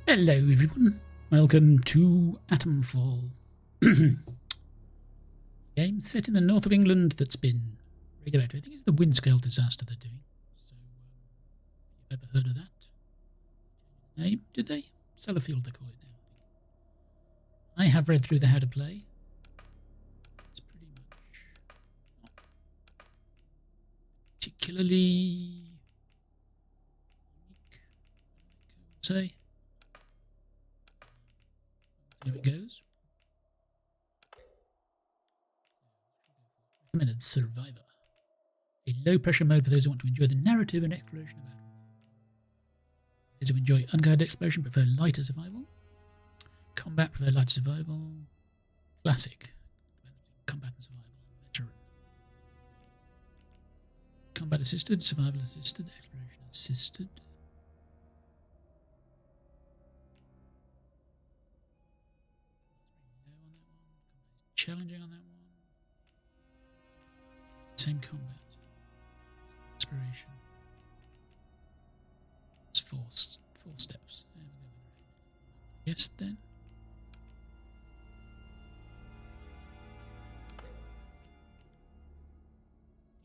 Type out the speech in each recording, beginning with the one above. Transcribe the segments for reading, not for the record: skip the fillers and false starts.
Hello everyone, welcome to Atomfall. Game set in the north of England that's been radioactive. I think it's the Windscale disaster they're doing. So, you've ever heard of that? Name, did they? Sellafield they call it now. I have read through the how to play. It's pretty much not particularly unique, I would say. Here it goes. Recommended Survivor. A low-pressure mode for those who want to enjoy the narrative and exploration of Atomfall. Those who enjoy unguided exploration prefer lighter survival. Combat prefer lighter survival. Classic. Combat and survival. Veteran. Combat assisted, survival assisted, exploration assisted. Challenging on that one. Same combat. Exploration. It's four steps. Yes, then.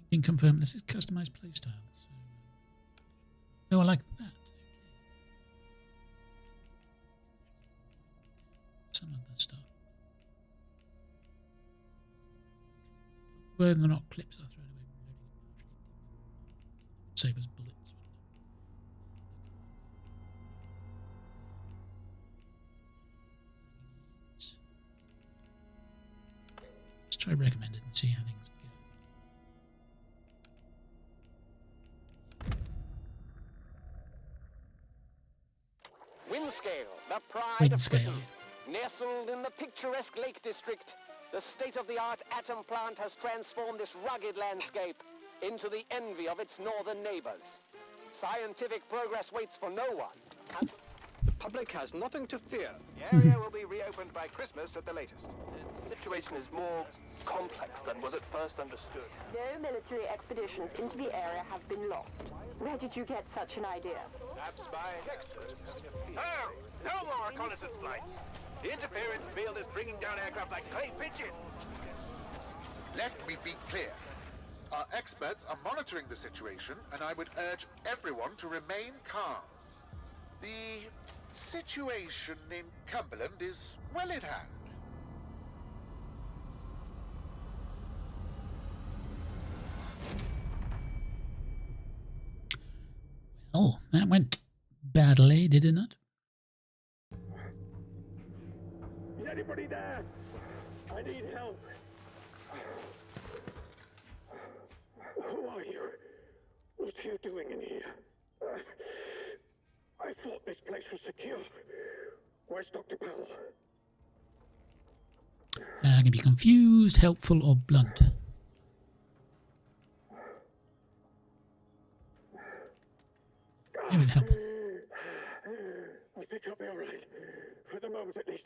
You can confirm this is customized playstyle. So. Oh, I like that. Some of the stuff. Whether they're not clips, I throw it away. Save as bullets. Let's try recommended and see how things go. Windscale, the pride of Windscale. Britain. Nestled in the picturesque Lake District, the state-of-the-art atom plant has transformed this rugged landscape into the envy of its northern neighbors. Scientific progress waits for no one. And the public has nothing to fear. The area will be reopened by Christmas at the latest. The situation is more complex than was at first understood. No military expeditions into the area have been lost. Where did you get such an idea? Perhaps by next Christmas. Oh, no more reconnaissance flights. The interference field is bringing down aircraft like clay pigeons. Let me be clear. Our experts are monitoring the situation, and I would urge everyone to remain calm. The situation in Cumberland is well in hand. Oh, that went badly, did it not? Is anybody there? I need help. Who are you? What are you doing in here? I thought this place was secure. Where's Dr. Powell? I can be confused, helpful, or blunt. Maybe helpful. I think I'll be alright. For the moment, at least.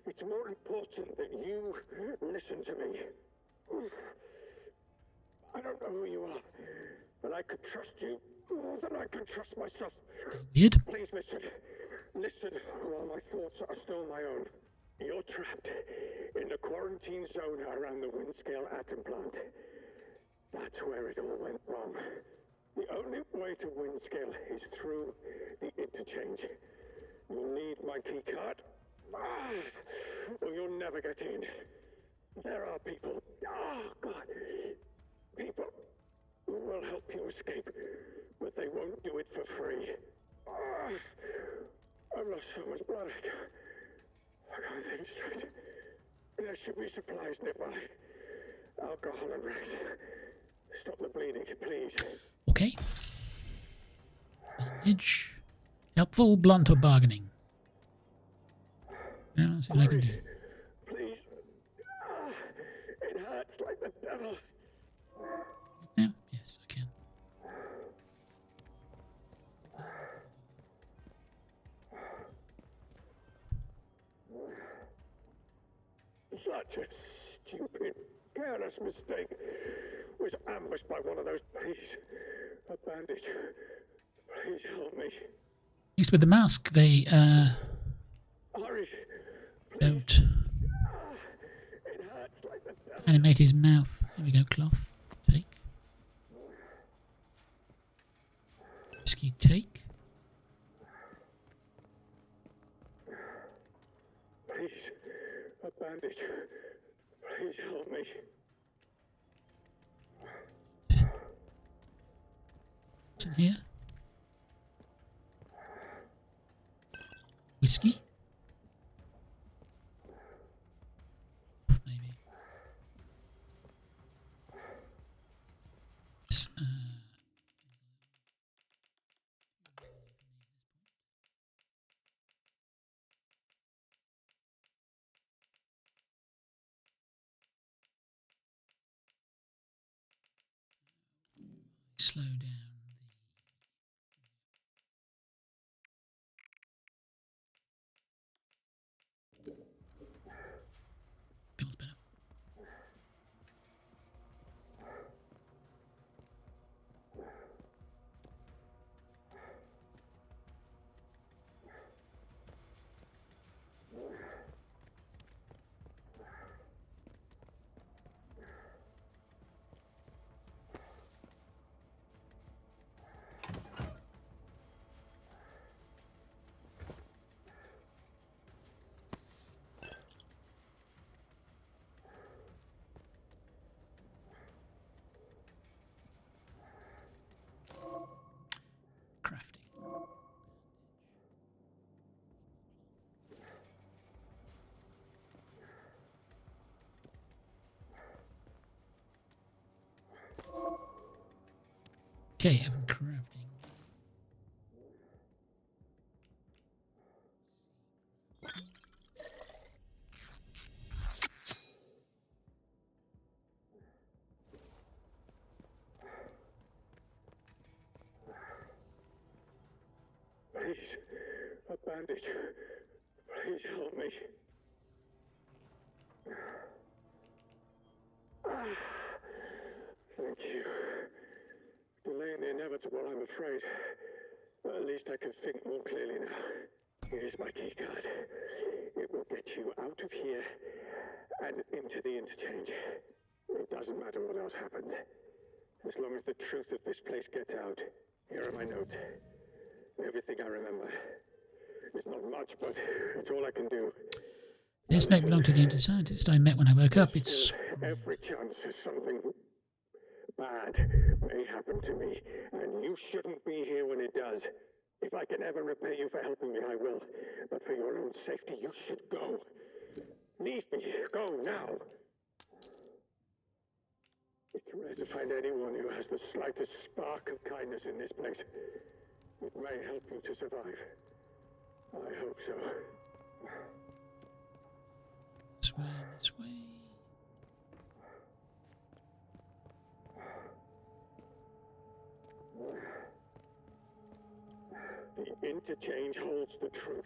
It's more important that you listen to me. I don't know who you are, but I could trust you more than I can trust myself. Weird. Please listen. Listen while my thoughts are still my own. You're trapped in the quarantine zone around the Windscale atom plant. That's where it all went wrong. The only way to Windscale is through the interchange. You'll need my key card, or you'll never get in. There are people, people who will help you escape, but they won't do it for free. I've lost so much blood. I can't think straight. There should be supplies nearby. Alcohol and rest. Stop the bleeding, please. Okay. Bandage. Helpful, blunt, or bargaining? Yeah, let's see what I can do. Please. It hurts like the devil. Yeah, yes, I can. Such a stupid, careless mistake. Was ambushed by one of those. Please, a bandage. Please help me. At least with the mask, they Hurry. don't It hurts like the devil. animate his mouth. Here we go, cloth. Take. Whiskey, take. Please, a bandage. Please help me. What's in here? Whiskey? Maybe. Slow down the... Feels better. Crafty. Okay, I'm crafting. Please, a bandage. Please help me. Thank you. Delaying the inevitable, I'm afraid. But at least I can think more clearly now. Here's my key card. It will get you out of here and into the interchange. It doesn't matter what else happens. As long as the truth of this place gets out. Here are my notes. Everything I remember. It's not much, but it's all I can do. This note belonged to the anti-scientist I met when I woke up. It's... Every chance something bad may happen to me, and you shouldn't be here when it does. If I can ever repay you for helping me, I will. But for your own safety, you should go. Leave me. Go now. It's rare to find anyone who has the slightest spark of kindness in this place. It may help you to survive. I hope so. This way, this way. The interchange holds the truth.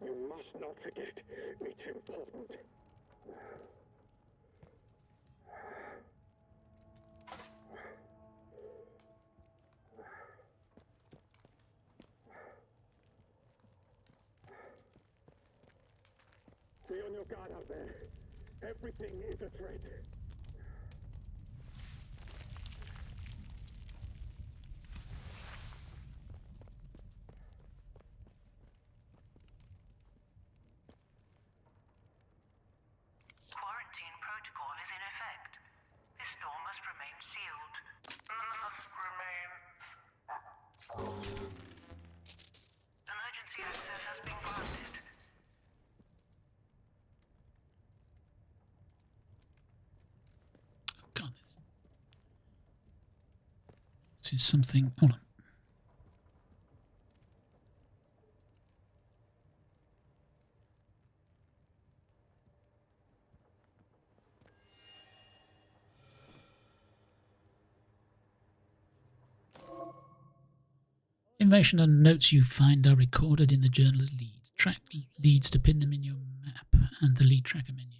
You must not forget. It's important. Be on your guard out there. Everything is a threat. Quarantine protocol is in effect. This door must remain sealed. Emergency access has been granted. Oh god, this is something... Hold on. Information and notes you find are recorded in the journaler's leads. Track leads to pin them in your map and the lead tracker menu.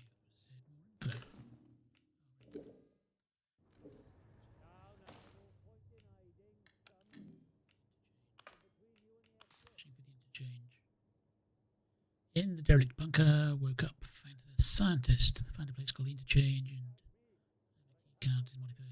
scientist. Find a place called the interchange and key card is modified.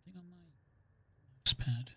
Something on my mouse pad.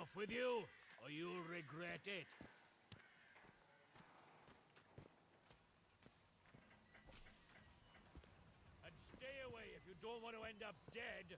off with you, or you'll regret it. And stay away if you don't want to end up dead.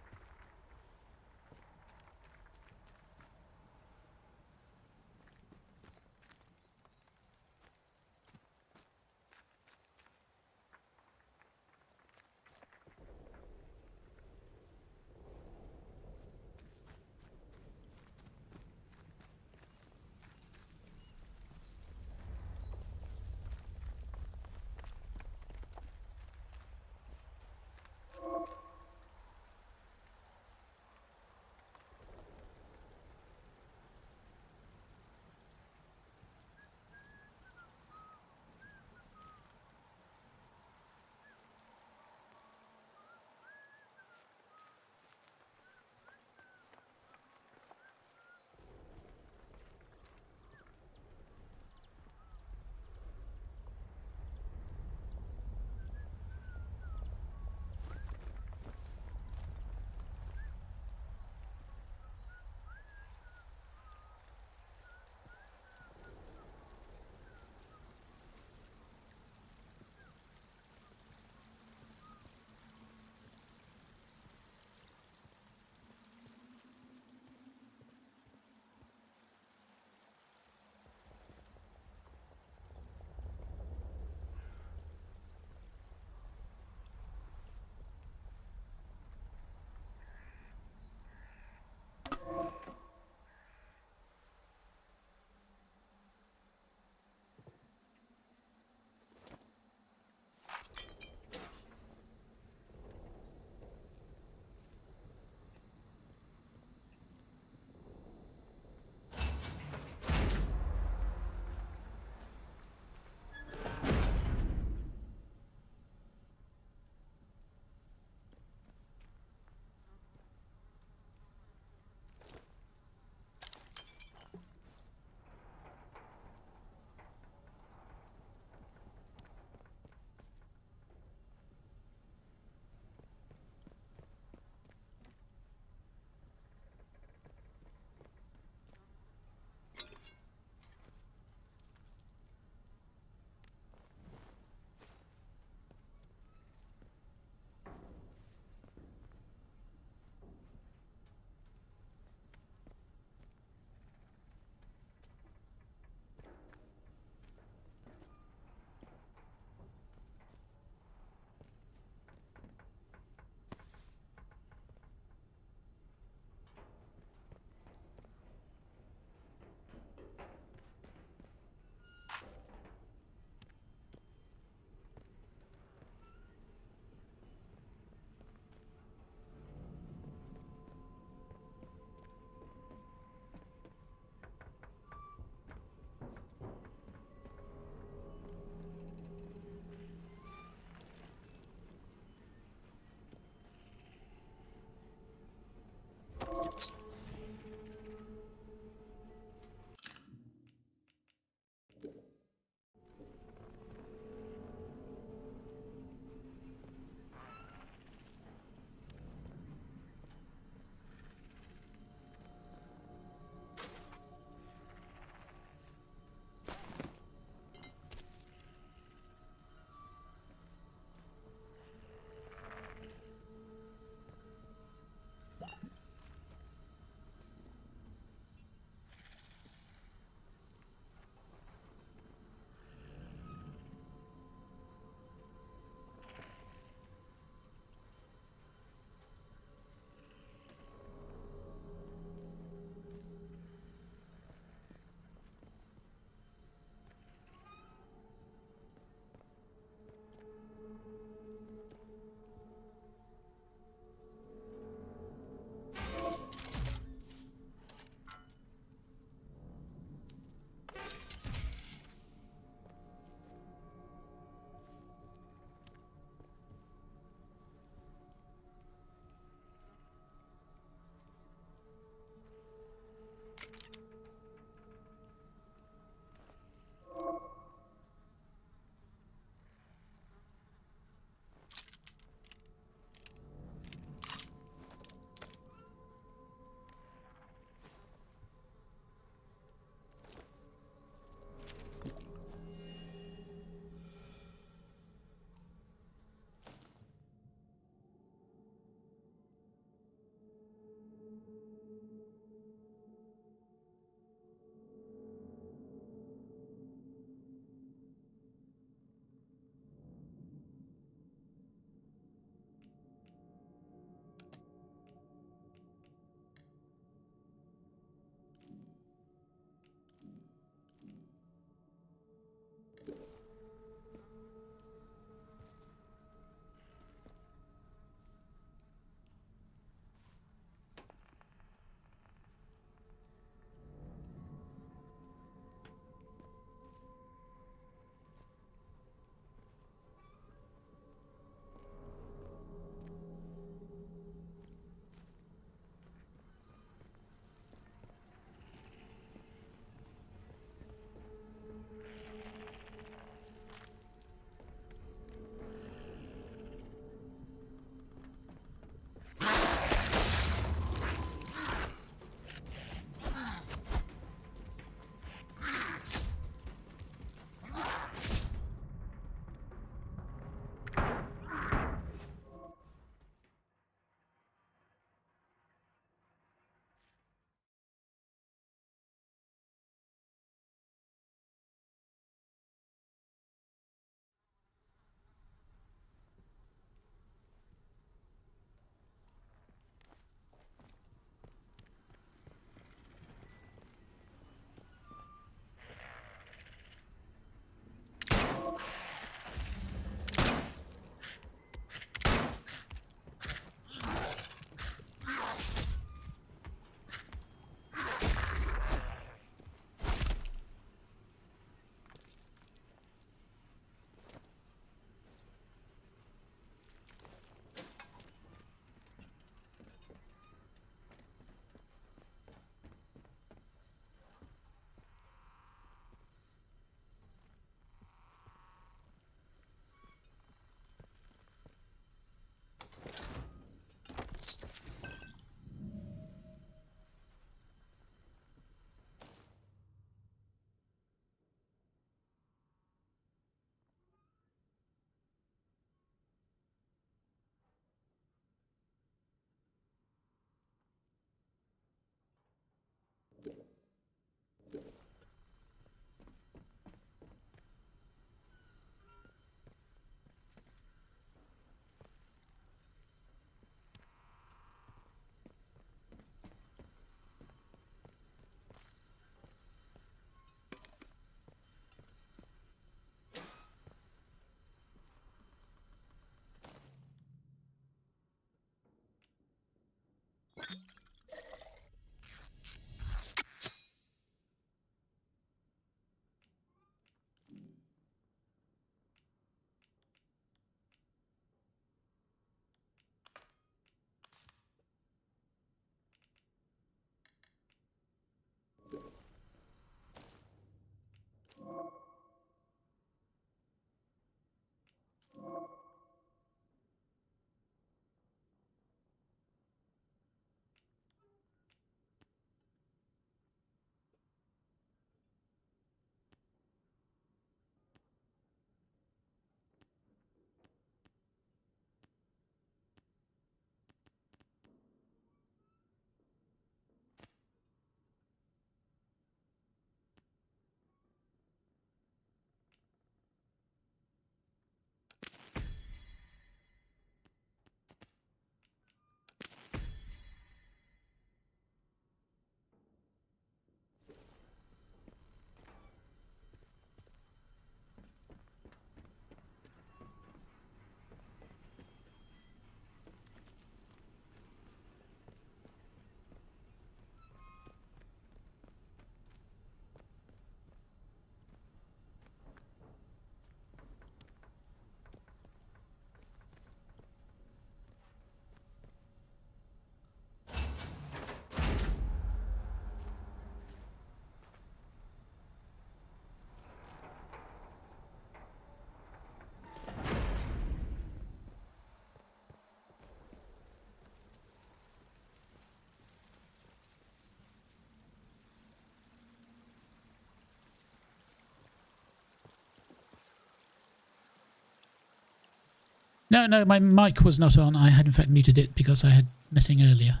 No, my mic was not on. I had in fact muted it because I had messing earlier.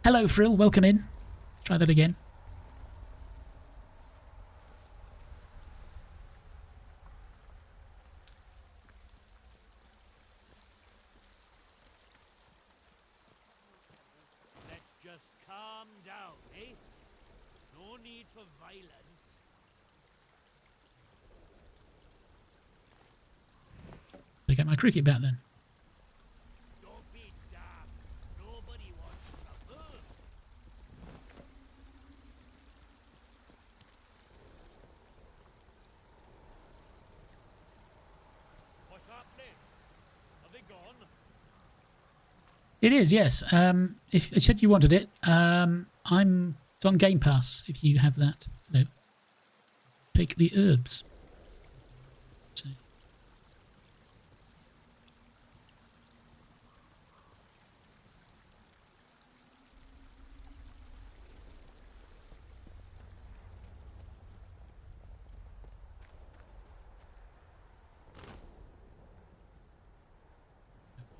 Hello, Frill. Welcome in. Try that again. Let's just calm down, eh? No need for violence. I get my cricket bat then. Don't be daft. Nobody wants trouble. What's happening? Are they gone? It is, yes. If it said you wanted it, it's on Game Pass. If you have that, no. Take the herbs. So.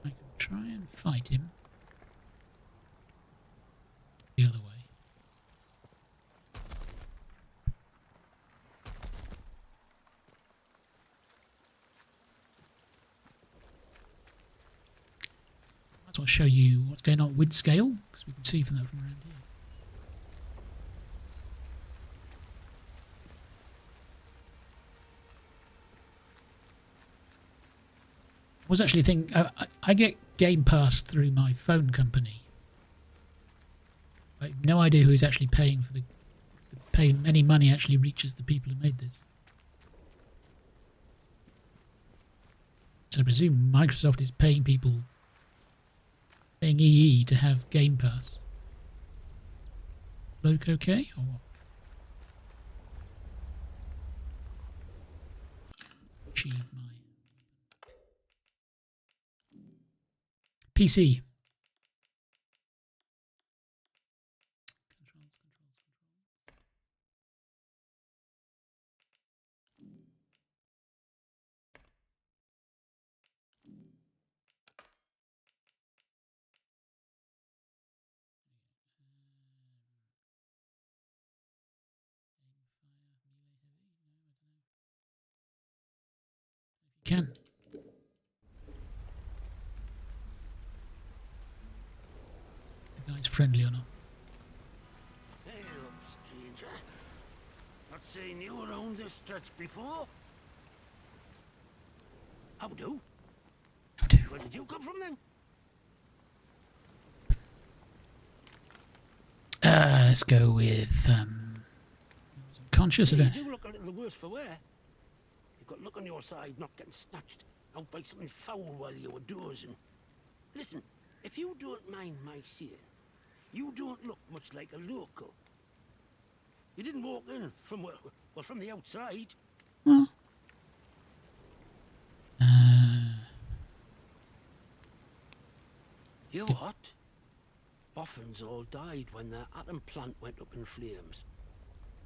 I can try and fight him the other way. Might as well show you what's going on with scale, because we can see from that from around here. I was actually thinking, I get Game Pass through my phone company. I have no idea who is actually paying for any money actually reaches the people who made this. So I presume Microsoft is paying EE to have Game Pass. Look okay? Or what? Achieve my PC. Can. The guy's friendly or not. Hey up, stranger. Not seen you around this stretch before. How do? Where did you come from then? Let's go with conscious of You it. do look a little worse for wear. You've got luck on your side, not getting snatched out by something foul while you were dozing. Listen, if you don't mind my saying, you don't look much like a local. You didn't walk in from from the outside. Well, You what? Boffins all died when their atom plant went up in flames.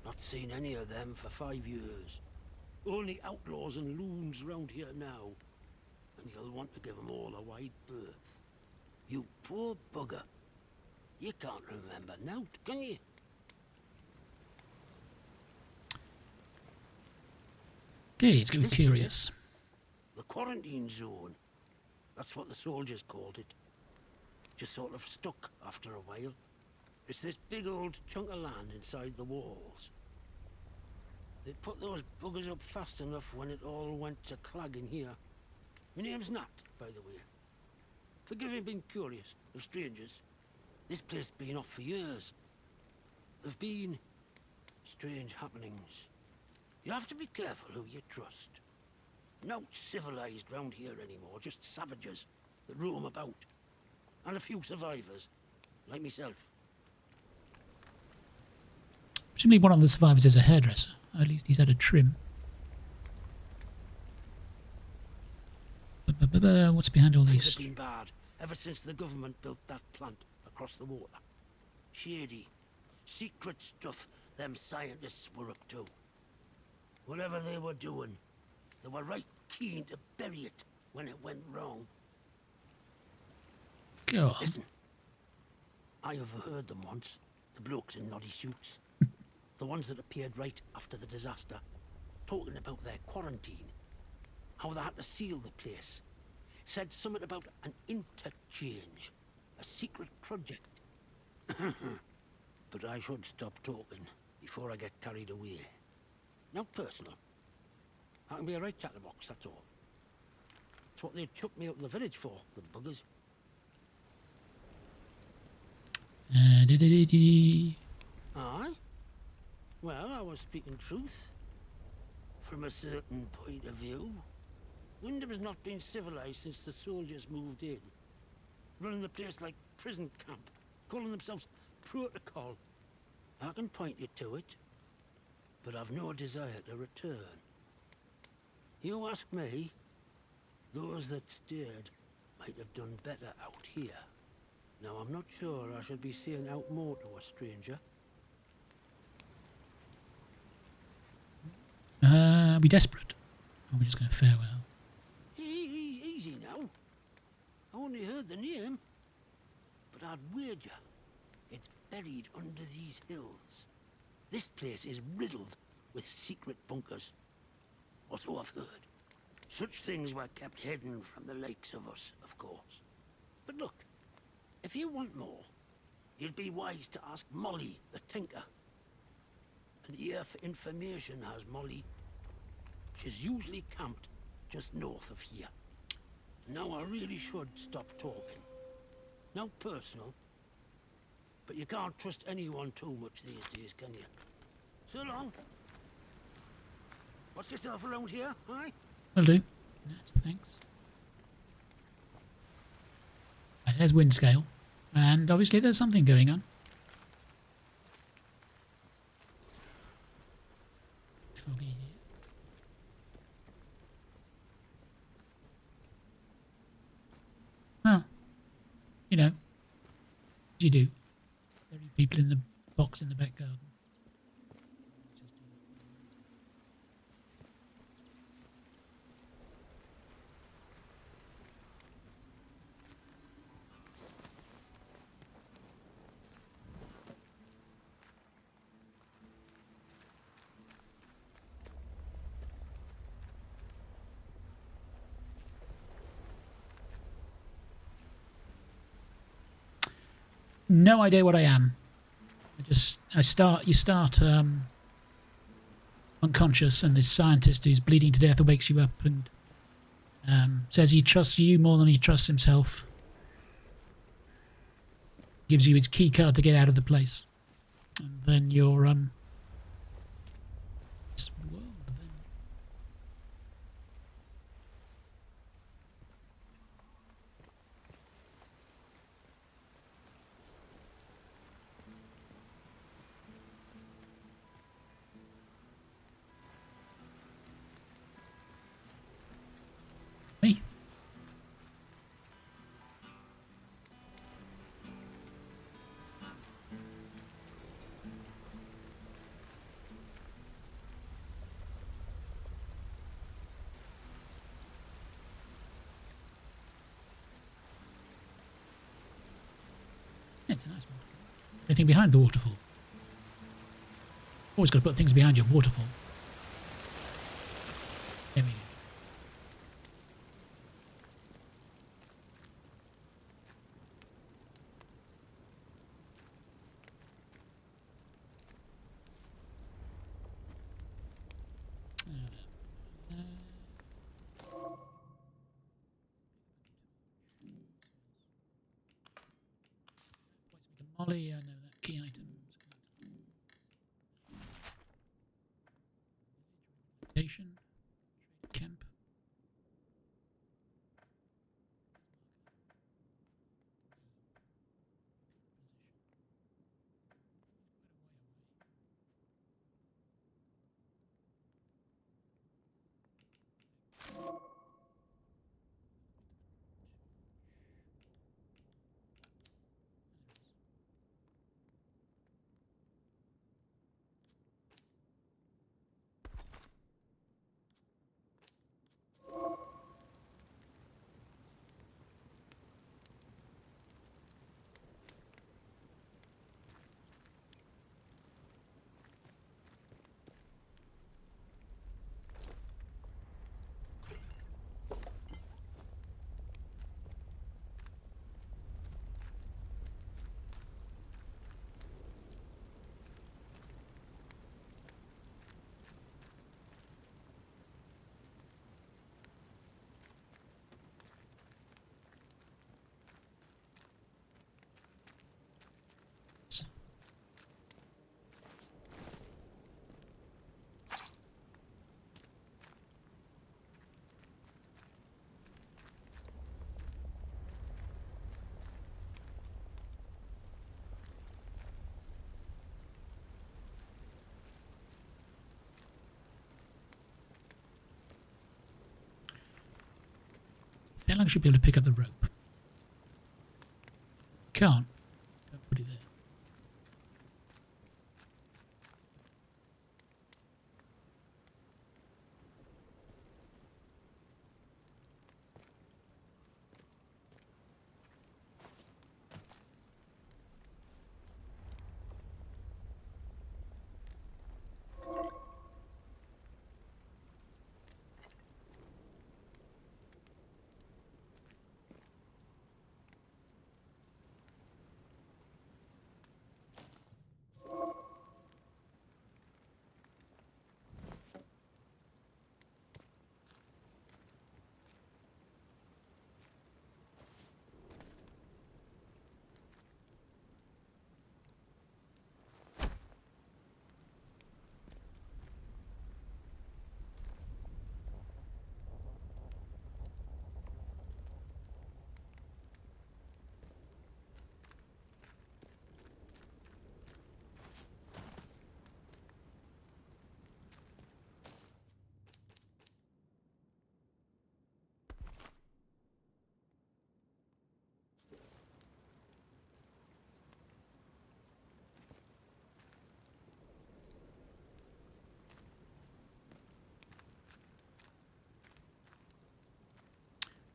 Not seen any of them for 5 years. Only outlaws and loons round here now. And you'll want to give them all a wide berth. You poor bugger. You can't remember now, can you? okay, let's go curious. The quarantine zone. That's what the soldiers called it. Just sort of stuck after a while. It's this big old chunk of land inside the walls. They put those buggers up fast enough when it all went to clag in here. My name's Nat, by the way. Forgive me being curious of strangers. This place has been off for years. There've been strange happenings. You have to be careful who you trust. Not civilized round here anymore, just savages that roam about. And a few survivors, like myself. Presumably one of the survivors is a hairdresser. At least he's had a trim. What's behind all these? Things have been bad ever since the government built that plant across the water. Shady, secret stuff them scientists were up to. Whatever they were doing, they were right keen to bury it when it went wrong. Go on. Listen, I overheard them once, the blokes in noddy suits. The ones that appeared right after the disaster, talking about their quarantine. How they had to seal the place. Said something about an interchange, a secret project. But I should stop talking before I get carried away. Now personal. I can be a right chatterbox, that's all. It's what they chucked me out of the village for, the buggers. Aye? Well, I was speaking truth. From a certain point of view. Wyndham has not been civilized since the soldiers moved in. Running the place like prison camp, calling themselves protocol. I can point you to it, but I've no desire to return. You ask me, those that stayed might have done better out here. Now, I'm not sure I should be saying out more to a stranger. Are we desperate? Or are we just going to farewell? Easy now. I only heard the name, but I'd wager it's buried under these hills. This place is riddled with secret bunkers, or so I've heard. Such things were kept hidden from the likes of us, of course. But look, if you want more, you'd be wise to ask Molly, the tinker. An ear for information has Molly. She's usually camped just north of here. Now I really should stop talking. Now personal, but you can't trust anyone too much these days, can you? So long. Watch yourself around here, aye? Will do. Thanks. There's Windscale, and obviously there's something going on. Foggy here. Well, you know, as you do. Bury people in the box in the back garden. No idea what I am. You start unconscious, and this scientist who's bleeding to death wakes you up and says he trusts you more than he trusts himself. Gives you his key card to get out of the place. And then you're it's the world then. Me? It's a nice waterfall. Anything behind the waterfall? Always got to put things behind your waterfall. There we go. Molly, I know that key item. Station, camp. feel like I should be able to pick up the rope. Can't. Don't put it there.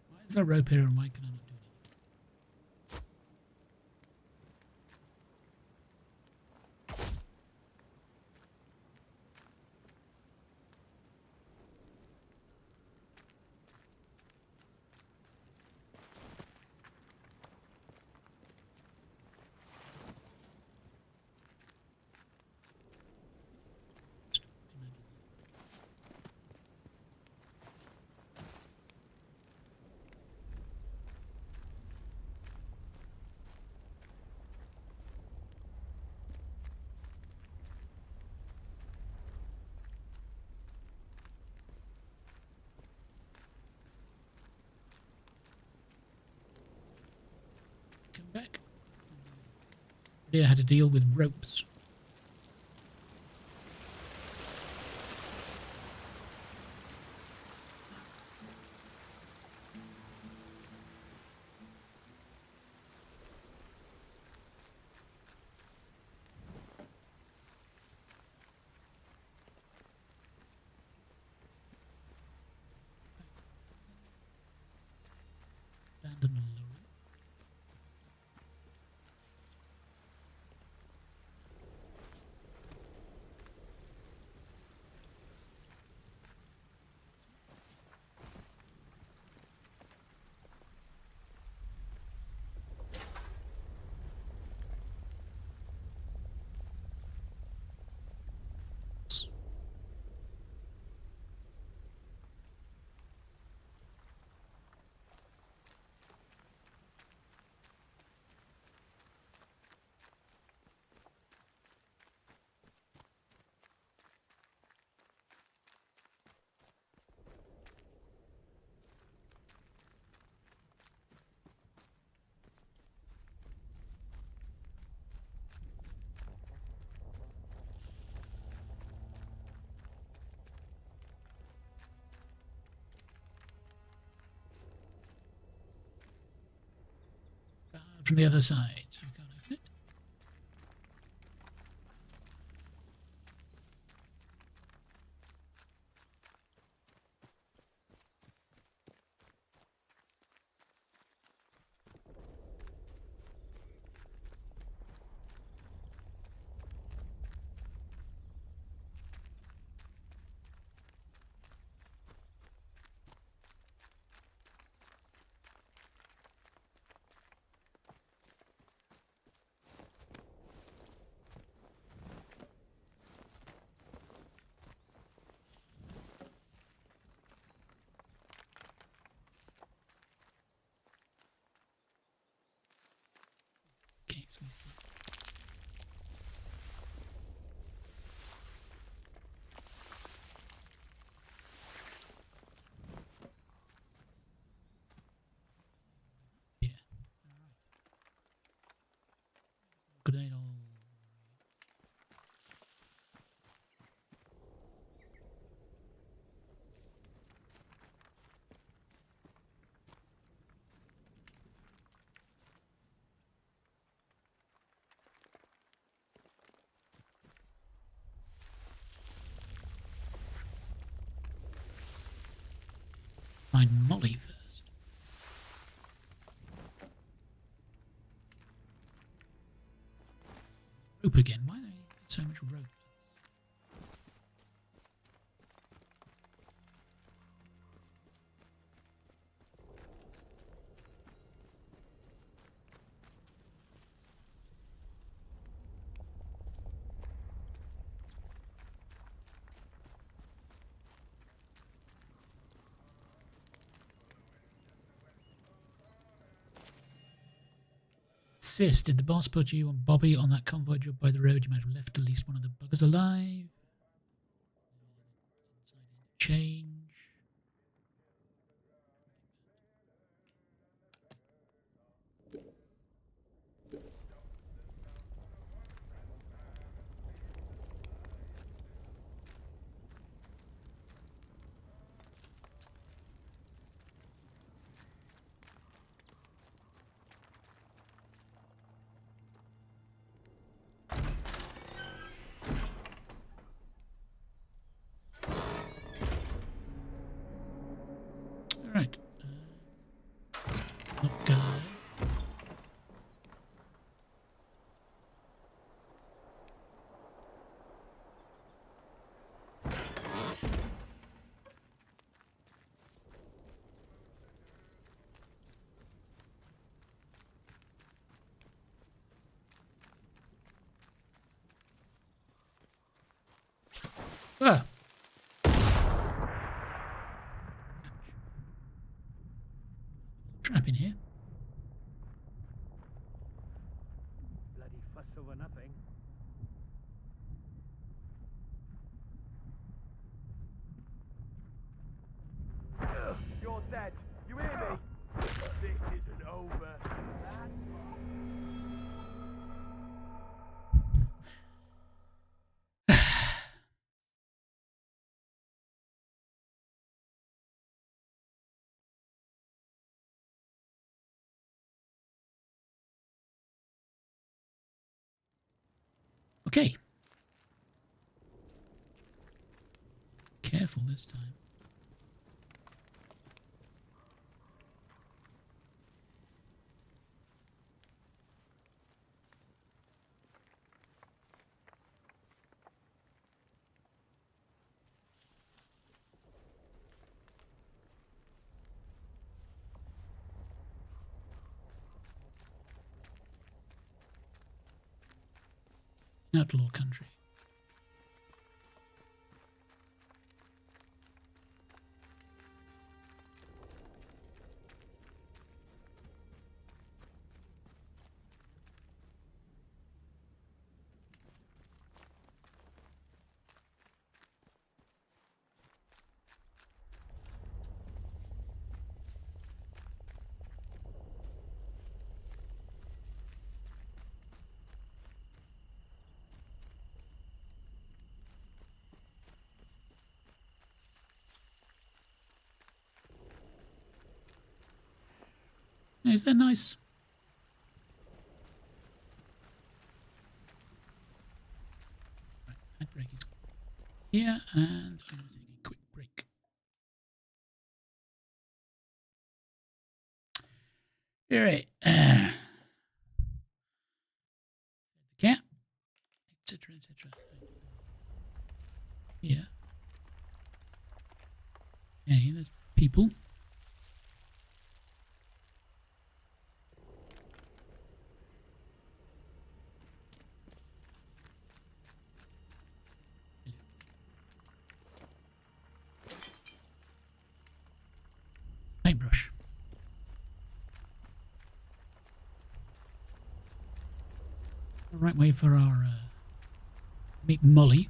Why is there a rope here and why can I not do anything? Come back. I had to deal with ropes. Abandoned lorry. From the other side, so we can't open it. Okay, so we still. Yeah. Alright. Grenade all. find Molly first. Rope again. Why are there so much rope? Sis, did the boss put you and Bobby on that convoy job by the road? You might have left at least one of the buggers alive. Change. Alright. Not go there. Ah! Trap in here. Bloody fuss over nothing. You're dead. You hear me? This isn't over. Okay. Careful this time. Outlaw country. Is that nice? Right, that break is here, and I'm going to take a quick break. All right. The cat, etc., etc. Here. Okay, there's people. Paintbrush. The right way for our meet Molly.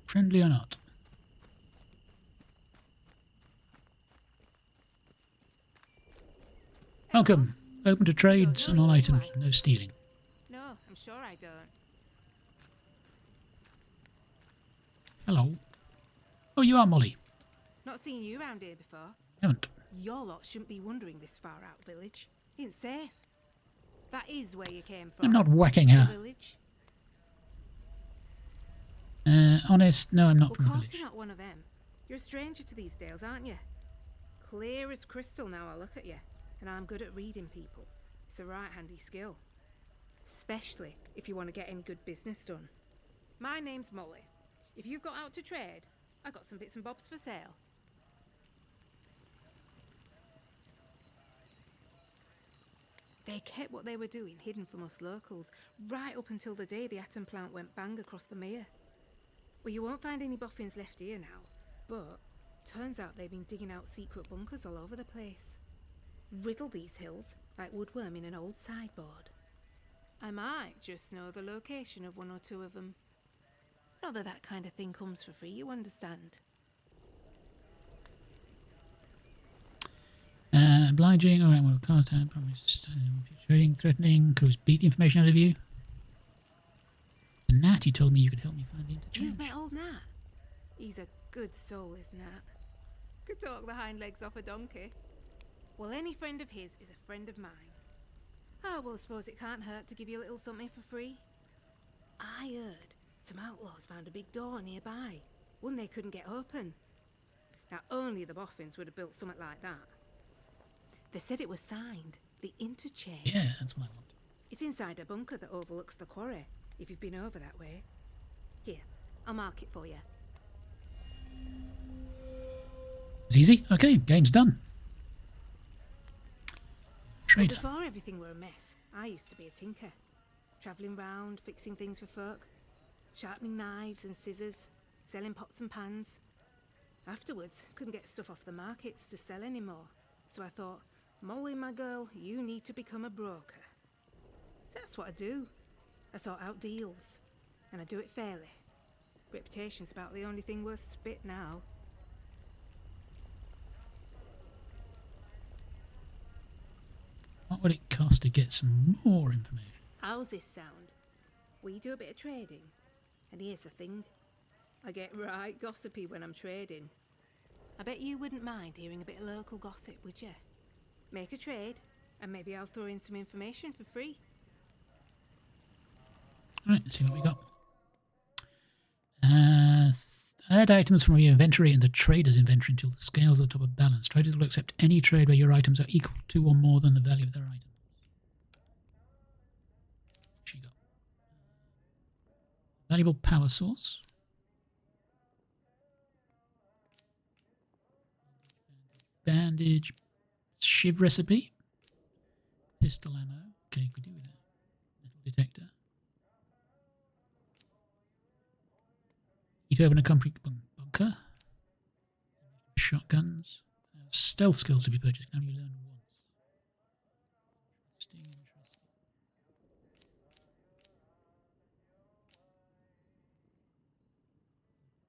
Friendly or not? Welcome. Open to trades on all items. No stealing. No, I'm sure I don't. Hello. Oh, you are Molly. Not seen you around here before. Haven't. Your lot shouldn't be wandering this far out village. It's safe. That is where you came from. I'm not whacking her. The village. Honest, no, I'm not from the Of course village. you're not one of them. You're a stranger to these dales, aren't you? Clear as crystal now I look at you. And I'm good at reading people. It's a right handy skill. Especially if you want to get any good business done. My name's Molly. If you've got out to trade, I've got some bits and bobs for sale. They kept what they were doing hidden from us locals, right up until the day the atom plant went bang across the mere. Well, you won't find any boffins left here now, but turns out they've been digging out secret bunkers all over the place. Riddle these hills like woodworm in an old sideboard. I might just know the location of one or two of them. Not that that kind of thing comes for free, you understand. Obliging, alright, well, car time, promise, trading, threatening, could beat the information out of you. And Nat, you told me you could help me find the interchange. You've met old Nat? He's a good soul, is Nat. Could talk the hind legs off a donkey. Well, any friend of his is a friend of mine. Oh, well, I suppose it can't hurt to give you a little something for free. I heard some outlaws found a big door nearby, one they couldn't get open. Now, only the boffins would have built something like that. They said it was signed, the interchange. Yeah, that's what I want. It's inside a bunker that overlooks the quarry, if you've been over that way. Here, I'll mark it for you. It's easy. Okay, game's done. Trader. Well, before everything were a mess, I used to be a tinker. Travelling round, fixing things for folk. Sharpening knives and scissors. Selling pots and pans. Afterwards, couldn't get stuff off the markets to sell anymore. So I thought, Molly, my girl, you need to become a broker. That's what I do. I sort out deals. And I do it fairly. Reputation's about the only thing worth spit now. What would it cost to get some more information? How's this sound? We do a bit of trading. And here's the thing. I get right gossipy when I'm trading. I bet you wouldn't mind hearing a bit of local gossip, would you? Make a trade, and maybe I'll throw in some information for free. Alright, let's see what we got. Add items from your inventory in the trader's inventory until the scales at the top are balanced. Traders will accept any trade where your items are equal to or more than the value of their items. What she got? Valuable power source. Bandage. Shiv recipe. Pistol ammo. Okay, could do with that. Metal detector. Need to open a concrete bunker. Shotguns. Stealth skills to be purchased. Can only learn once. Interesting.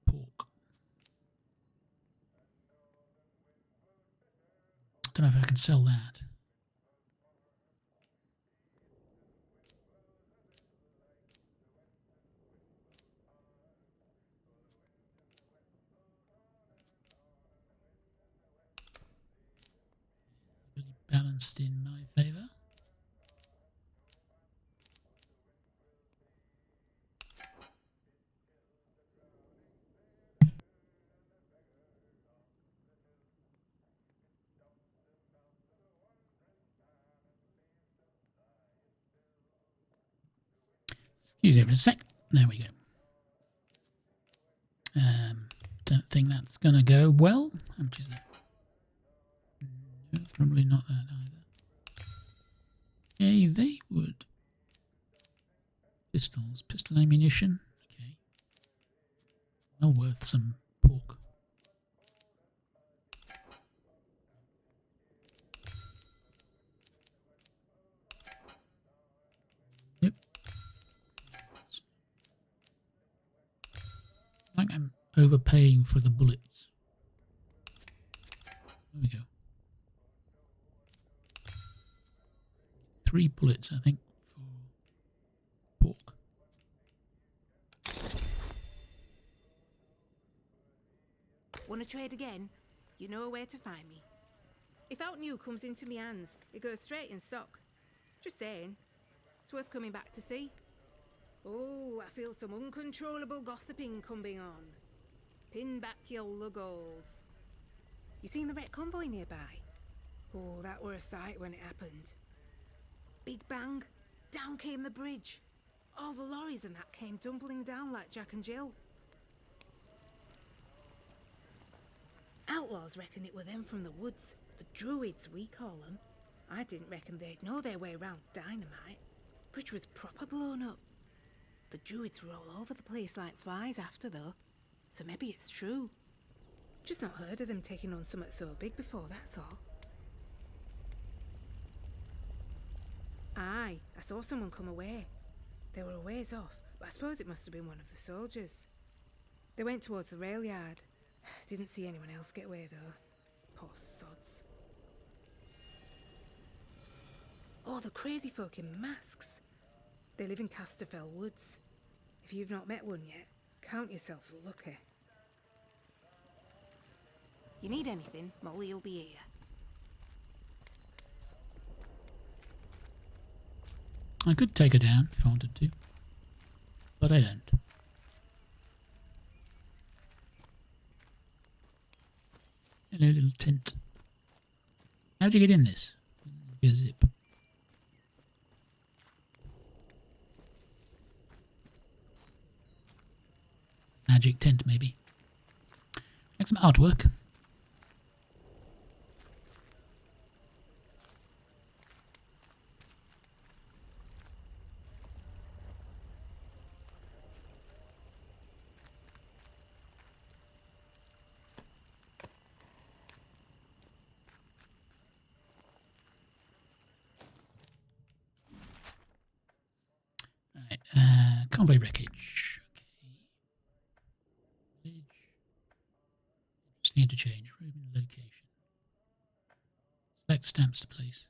Pork. Don't know if I can sell that. Really balanced in my favour. Excuse me for a sec. There we go. Don't think that's going to go well. How much is that? No, probably not that either. Okay, they would. Pistols. Pistol ammunition. Okay. Well worth some pork. Yep. Like think I'm overpaying for the bullets. There we go. 3 bullets, I think, for pork. Want to trade again? You know where to find me. If out new comes into me hands, it goes straight in stock. Just saying. It's worth coming back to see. Oh, I feel some uncontrollable gossiping coming on. Pin back your luggles. You seen the wrecked convoy nearby? Oh, that were a sight when it happened. Big bang, down came the bridge. All the lorries and that came tumbling down like Jack and Jill. Outlaws reckon it were them from the woods. The druids, we call them. I didn't reckon they'd know their way round dynamite. Bridge was proper blown up. The druids were all over the place like flies after, though. So maybe it's true. Just not heard of them taking on something so big before, that's all. Aye, I saw someone come away. They were a ways off, but I suppose it must have been one of the soldiers. They went towards the rail yard. Didn't see anyone else get away, though. Poor sods. Oh, the crazy folk in masks. They live in Casterfell Woods. If you've not met one yet, count yourself lucky. You need anything, Molly will be here. I could take her down if I wanted to, but I don't. Hello, little tent. How'd you get in this? Be a zip. Magic tent, maybe. Make some artwork. Right, convoy wreckage. Okay. Village. Just the interchange. Room and location. Select stamps to place.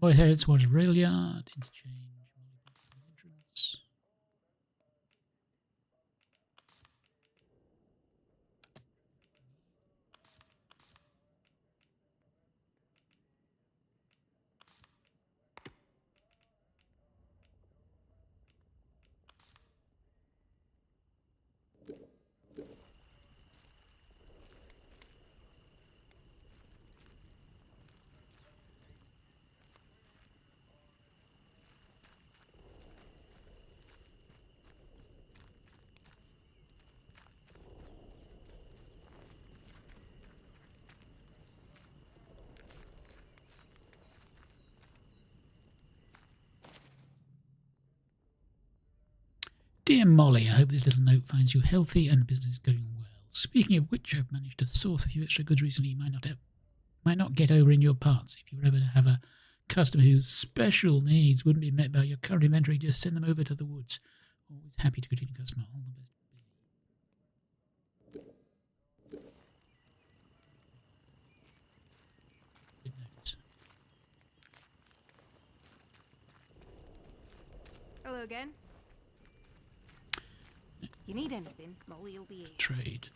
Convoy headed towards rail yard. Interchange. Entrance. Dear Molly, I hope this little note finds you healthy and business going well. Speaking of which, I've managed to source a few extra goods recently you might not get over in your parts. If you were ever to have a customer whose special needs wouldn't be met by your current inventory, just send them over to the woods. Always happy to greet a customer. All the best. Good notes. Hello again. You need anything, Molly will be here. Trade.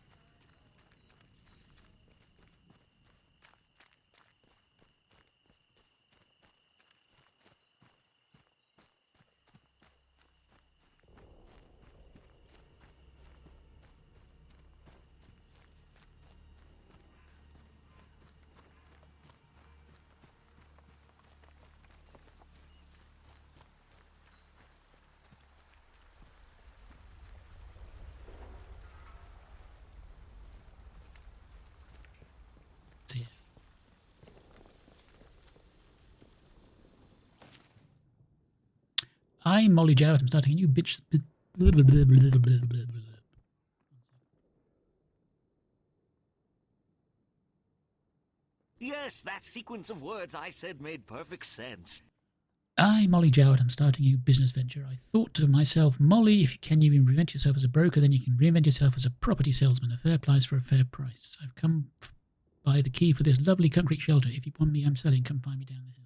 I'm Molly Jarrett. I'm starting a new bitch. Yes, that sequence of words I said made perfect sense. I'm Molly Jarrett. I'm starting a new business venture. I thought to myself, Molly, if you can even reinvent yourself as a broker, then you can reinvent yourself as a property salesman. A fair price for a fair price. I've come by the key for this lovely concrete shelter. If you want me, I'm selling. Come find me down the hill.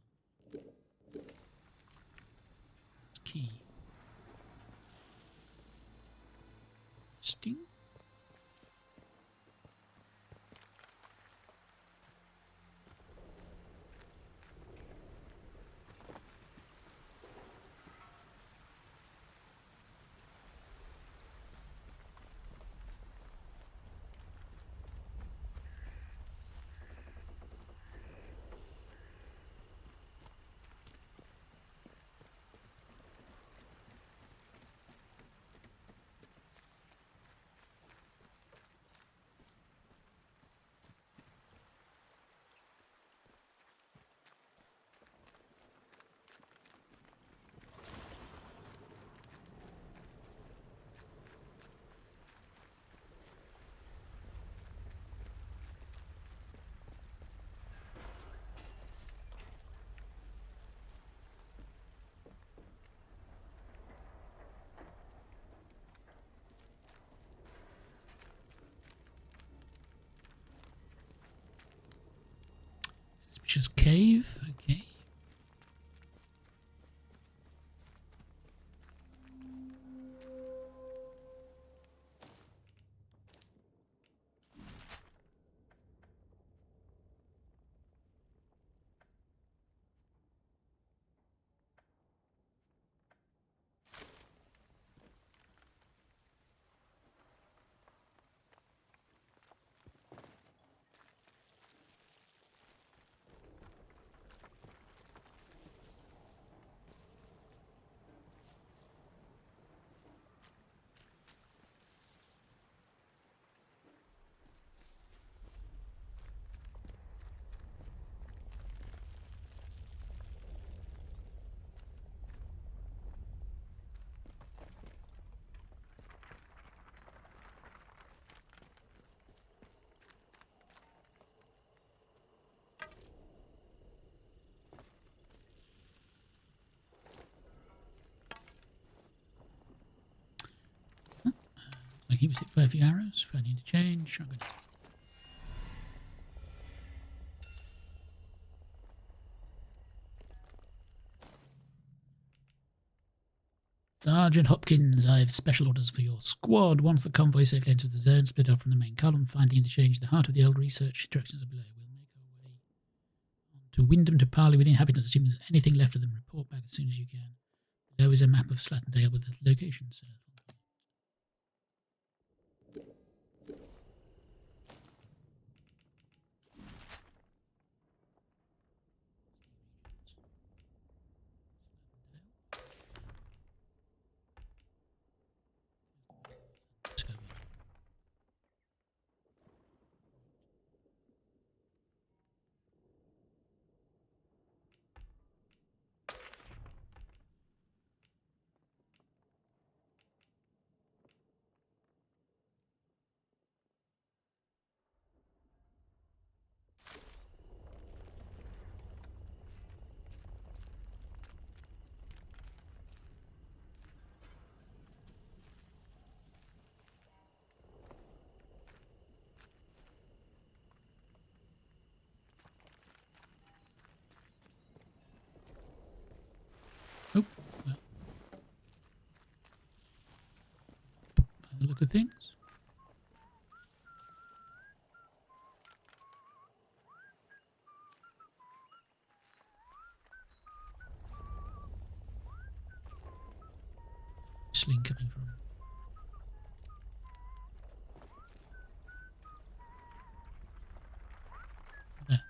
It's key. Sting. Suspicious cave. Okay. Like he was hit by a few arrows. Found the interchange. Shotgun. Sergeant Hopkins, I have special orders for your squad. Once the convoy safely enters the zone, split off from the main column, find the interchange in the heart of the old research. Directions are below. We'll make our way to Wyndham to parley with the inhabitants. Assume there's anything left of them, report back as soon as you can. Below is a map of Slattendale with the locations. Oh, well. By the look of things. Sling coming from. There.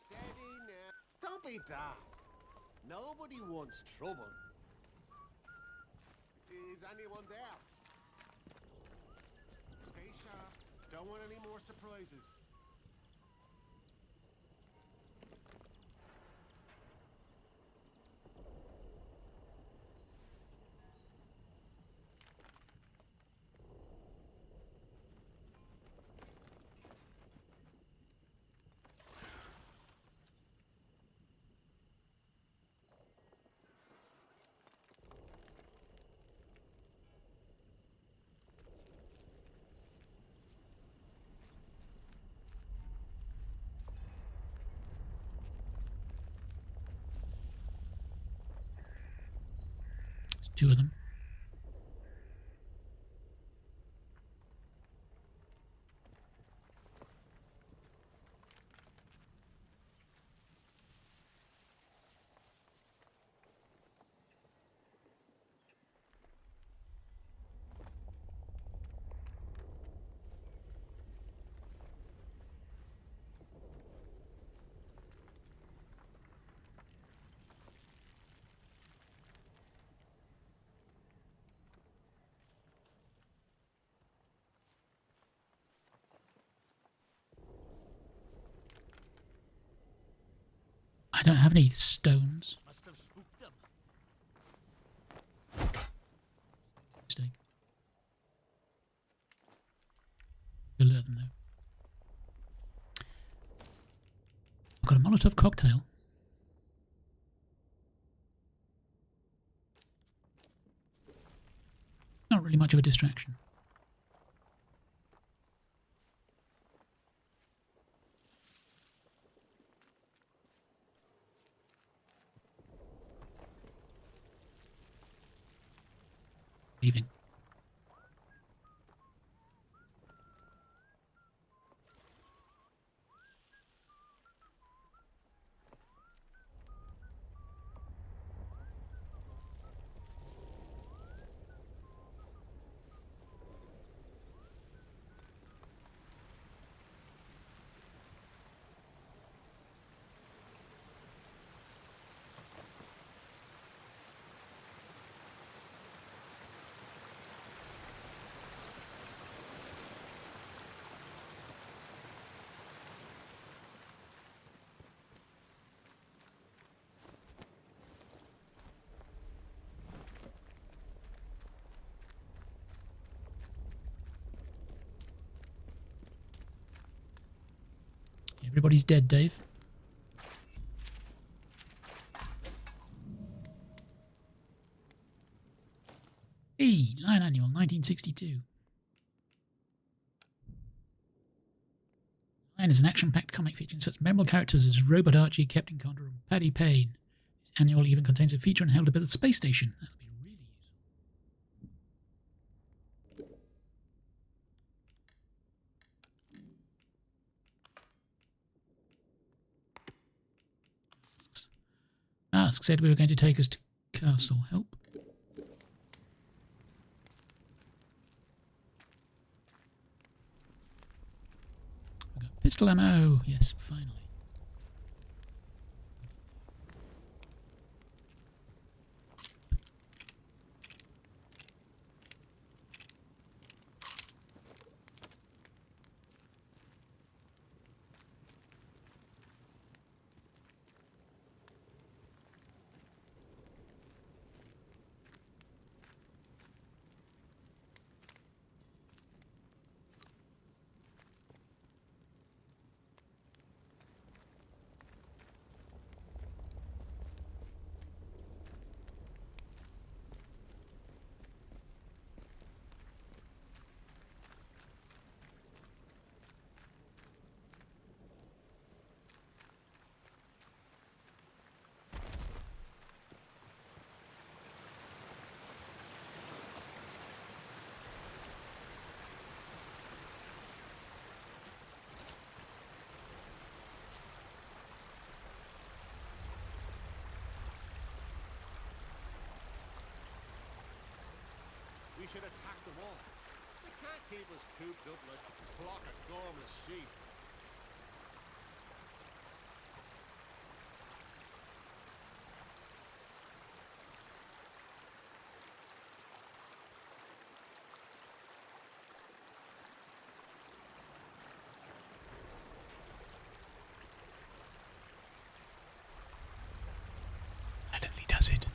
Steady now. Don't be daft. Nobody wants trouble. Is anyone there? Stay sharp. Don't want any more surprises. 2 of them. I don't have any stones. Must have spooked them. Mistake. Alert them though. I've got a Molotov cocktail. Not really much of a distraction. Leaving. Everybody's dead, Dave. Hey, Lion Annual, 1962. Lion is an action-packed comic featuring such memorable characters as Robot Archie, Captain Condor, and Paddy Payne. This annual even contains a feature on how to build a space station. That'll be really useful. Ask said we were going to take us to Castle. Help. We've got pistol ammo. Yes, finally. We should attack them all. They can't keep us cooped up like a flock of gormless sheep. Silently does it.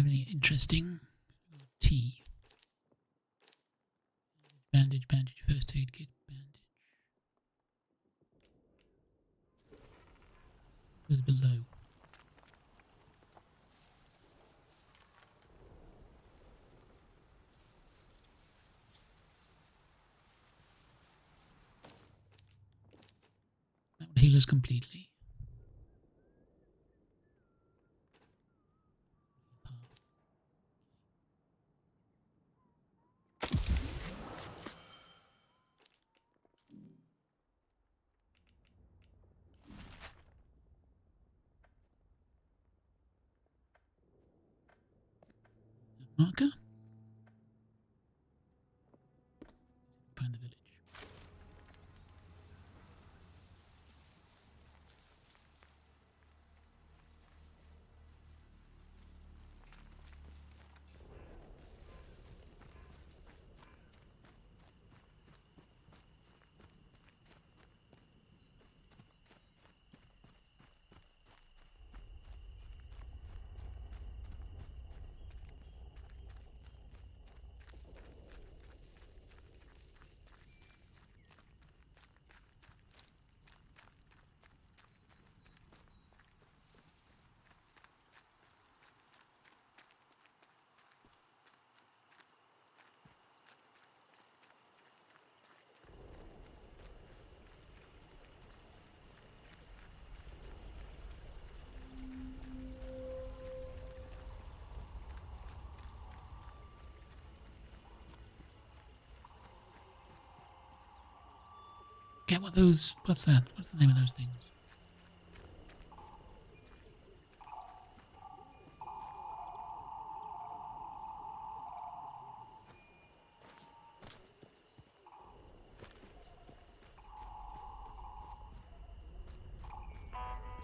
anything interesting. Tea. Bandage, first aid kit, bandage. What's below? That would heal us completely. Marker. Find the village. Get what those. What's that? What's the name of those things?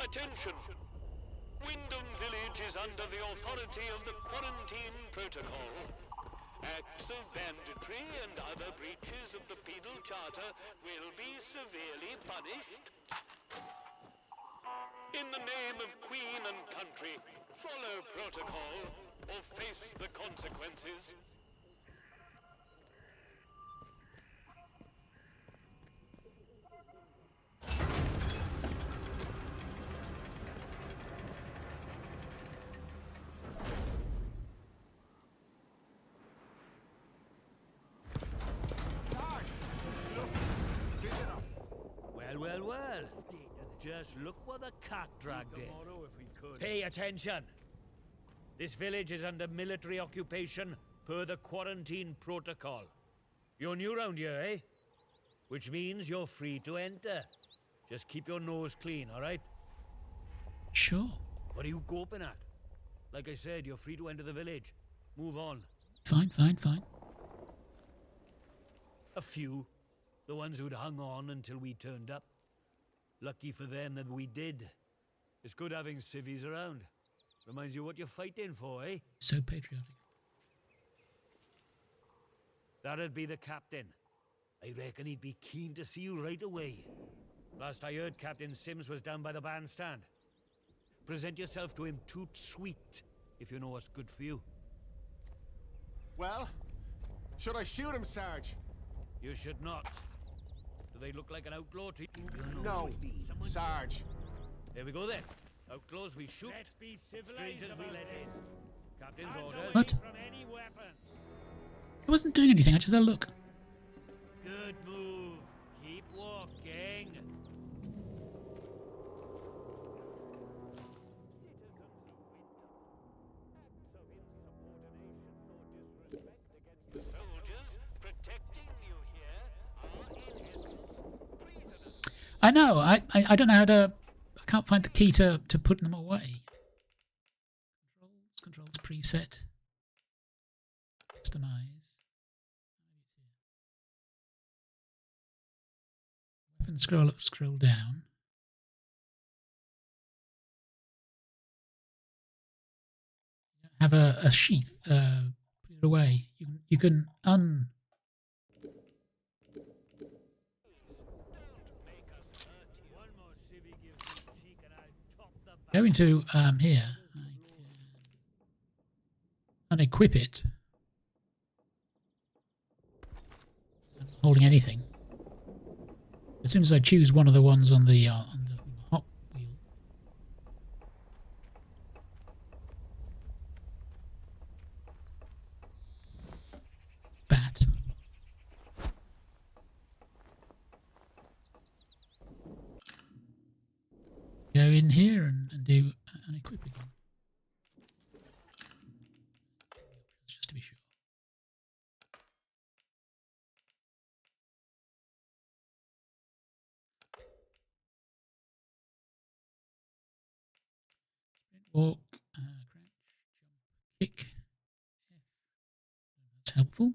Attention! Wyndham Village is under the authority of the Quarantine Protocol. Acts of banditry and other breaches of the Penal Charter will be severely punished. In the name of Queen and country, follow protocol or face the consequences. Well. Just look what the cat dragged in. Pay attention. This village is under military occupation per the quarantine protocol. You're new round here, eh? Which means you're free to enter. Just keep your nose clean, all right? Sure. What are you gawping at? Like I said, you're free to enter the village. Move on. Fine. A few. The ones who'd hung on until we turned up. Lucky for them that we did. It's good having civvies around. Reminds you what you're fighting for, eh? So patriotic. That'd be the captain. I reckon he'd be keen to see you right away. Last I heard, Captain Sims was down by the bandstand. Present yourself to him toot sweet, if you know what's good for you. Well, should I shoot him, Sarge? You should not. Do they look like an outlaw to you? No, Sarge. There we go then. Outlaws we shoot. Let's be civilized. Strangers we let in. Captain's orders. What? From any weapon. I wasn't doing anything. I just had a look. Good move. Keep walking. The soldiers protecting you here are in essence prisoners. I know. I don't know how to. I can't find the key to put them away. Controls preset. Customize. Weapon scroll up, scroll down. Have a sheath. Put it away. You can go into here. unequip it. I'm not holding anything. As soon as I choose one of the ones on the hot wheel. Bat. Go in here and do unequip again. Just to be sure. Walk, crouch, jump, kick. That's helpful.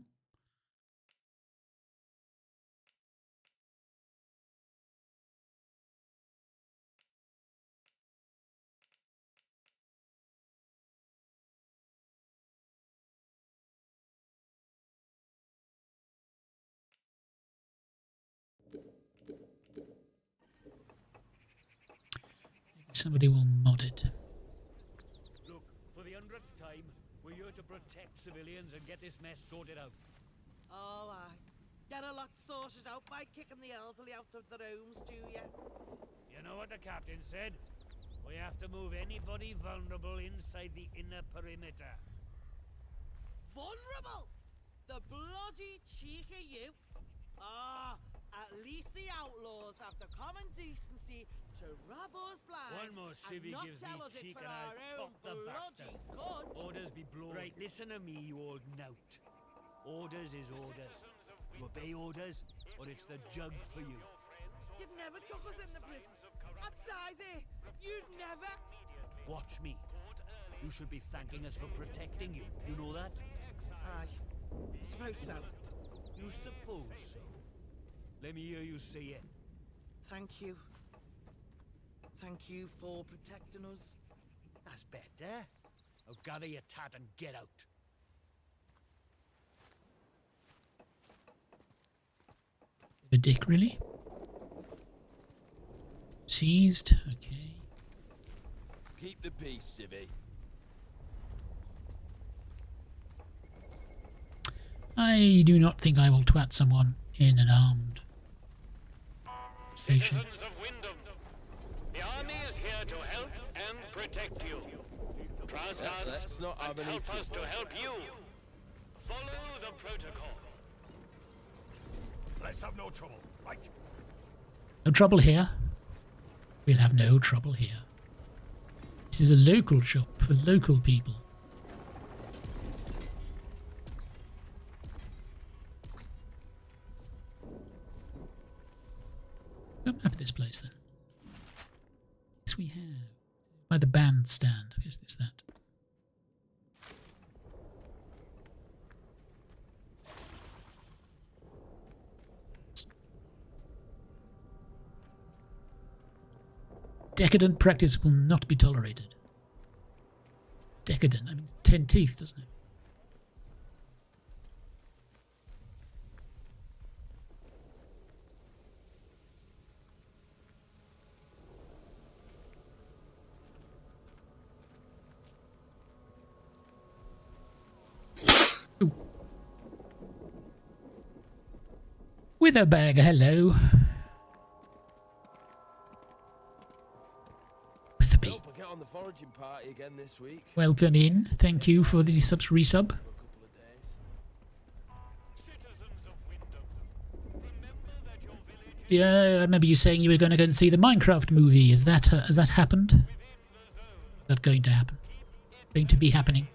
Maybe somebody will mod it. Look, for the 100th time, we're here to protect civilians and get this mess sorted out. Oh, aye. Get a lot sorted out by kicking the elderly out of the rooms, do ya? You know what the captain said? We have to move anybody vulnerable inside the inner perimeter. Vulnerable? The bloody cheek of you! Ah, at least the outlaws have the common decency to rob us blind One more and civvy not gives tell me us it cheek for and our I'll own top the bloody bastard. good. Orders be blown. Right, listen to me, you old knout. Orders is orders. You obey orders, or it's the jug for you. You never took us in the prison. I'd die there. You'd never. Watch me. You should be thanking us for protecting you. You know that? Aye. Suppose so. You suppose so? Let me hear you say it. Thank you. Thank you for protecting us. That's better. Now gather your tat and get out. A dick, really? Seized. Okay. Keep the peace, civvy. I do not think I will twat someone in an armed station. Citizens of Wyndham, the army is here to help and protect you. Trust us Let's not have and any help us to trouble. help you. Follow the protocol. Let's have no trouble, right? No trouble here. We'll have no trouble here. This is a local shop for local people. What map of this place then? Yes, we have. By the bandstand. I guess it's that. Decadent practice will not be tolerated. Decadent, I mean 10 teeth, doesn't it? Ooh. Witherbag, hello. Hope I get on the foraging party again this week. Welcome in. Thank you for the resub. Yeah, I remember you saying you were going to go and see the Minecraft movie. Has that happened? Is that going to happen? Going to be happening?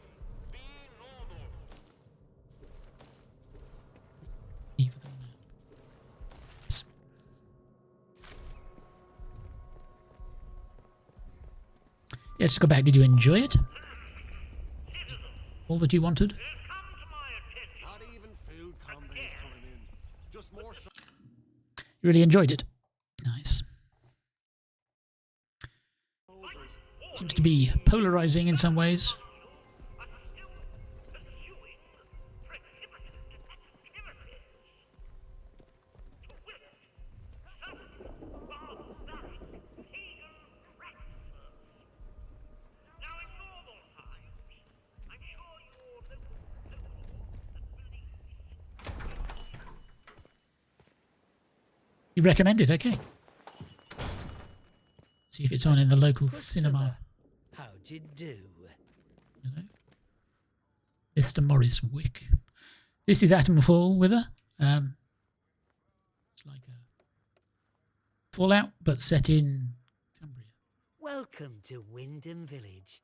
Yes, go back. Did you enjoy it? All that you wanted? Not even food combos coming in. Just more so. You really enjoyed it? Nice. Seems to be polarizing in some ways. You recommend it, okay. See if it's on in the local cinema. How'd you do? Hello? Mr. Morris Wick. This is Atomfall with her. It's like a Fallout, but set in Cumbria. Welcome to Wyndham Village.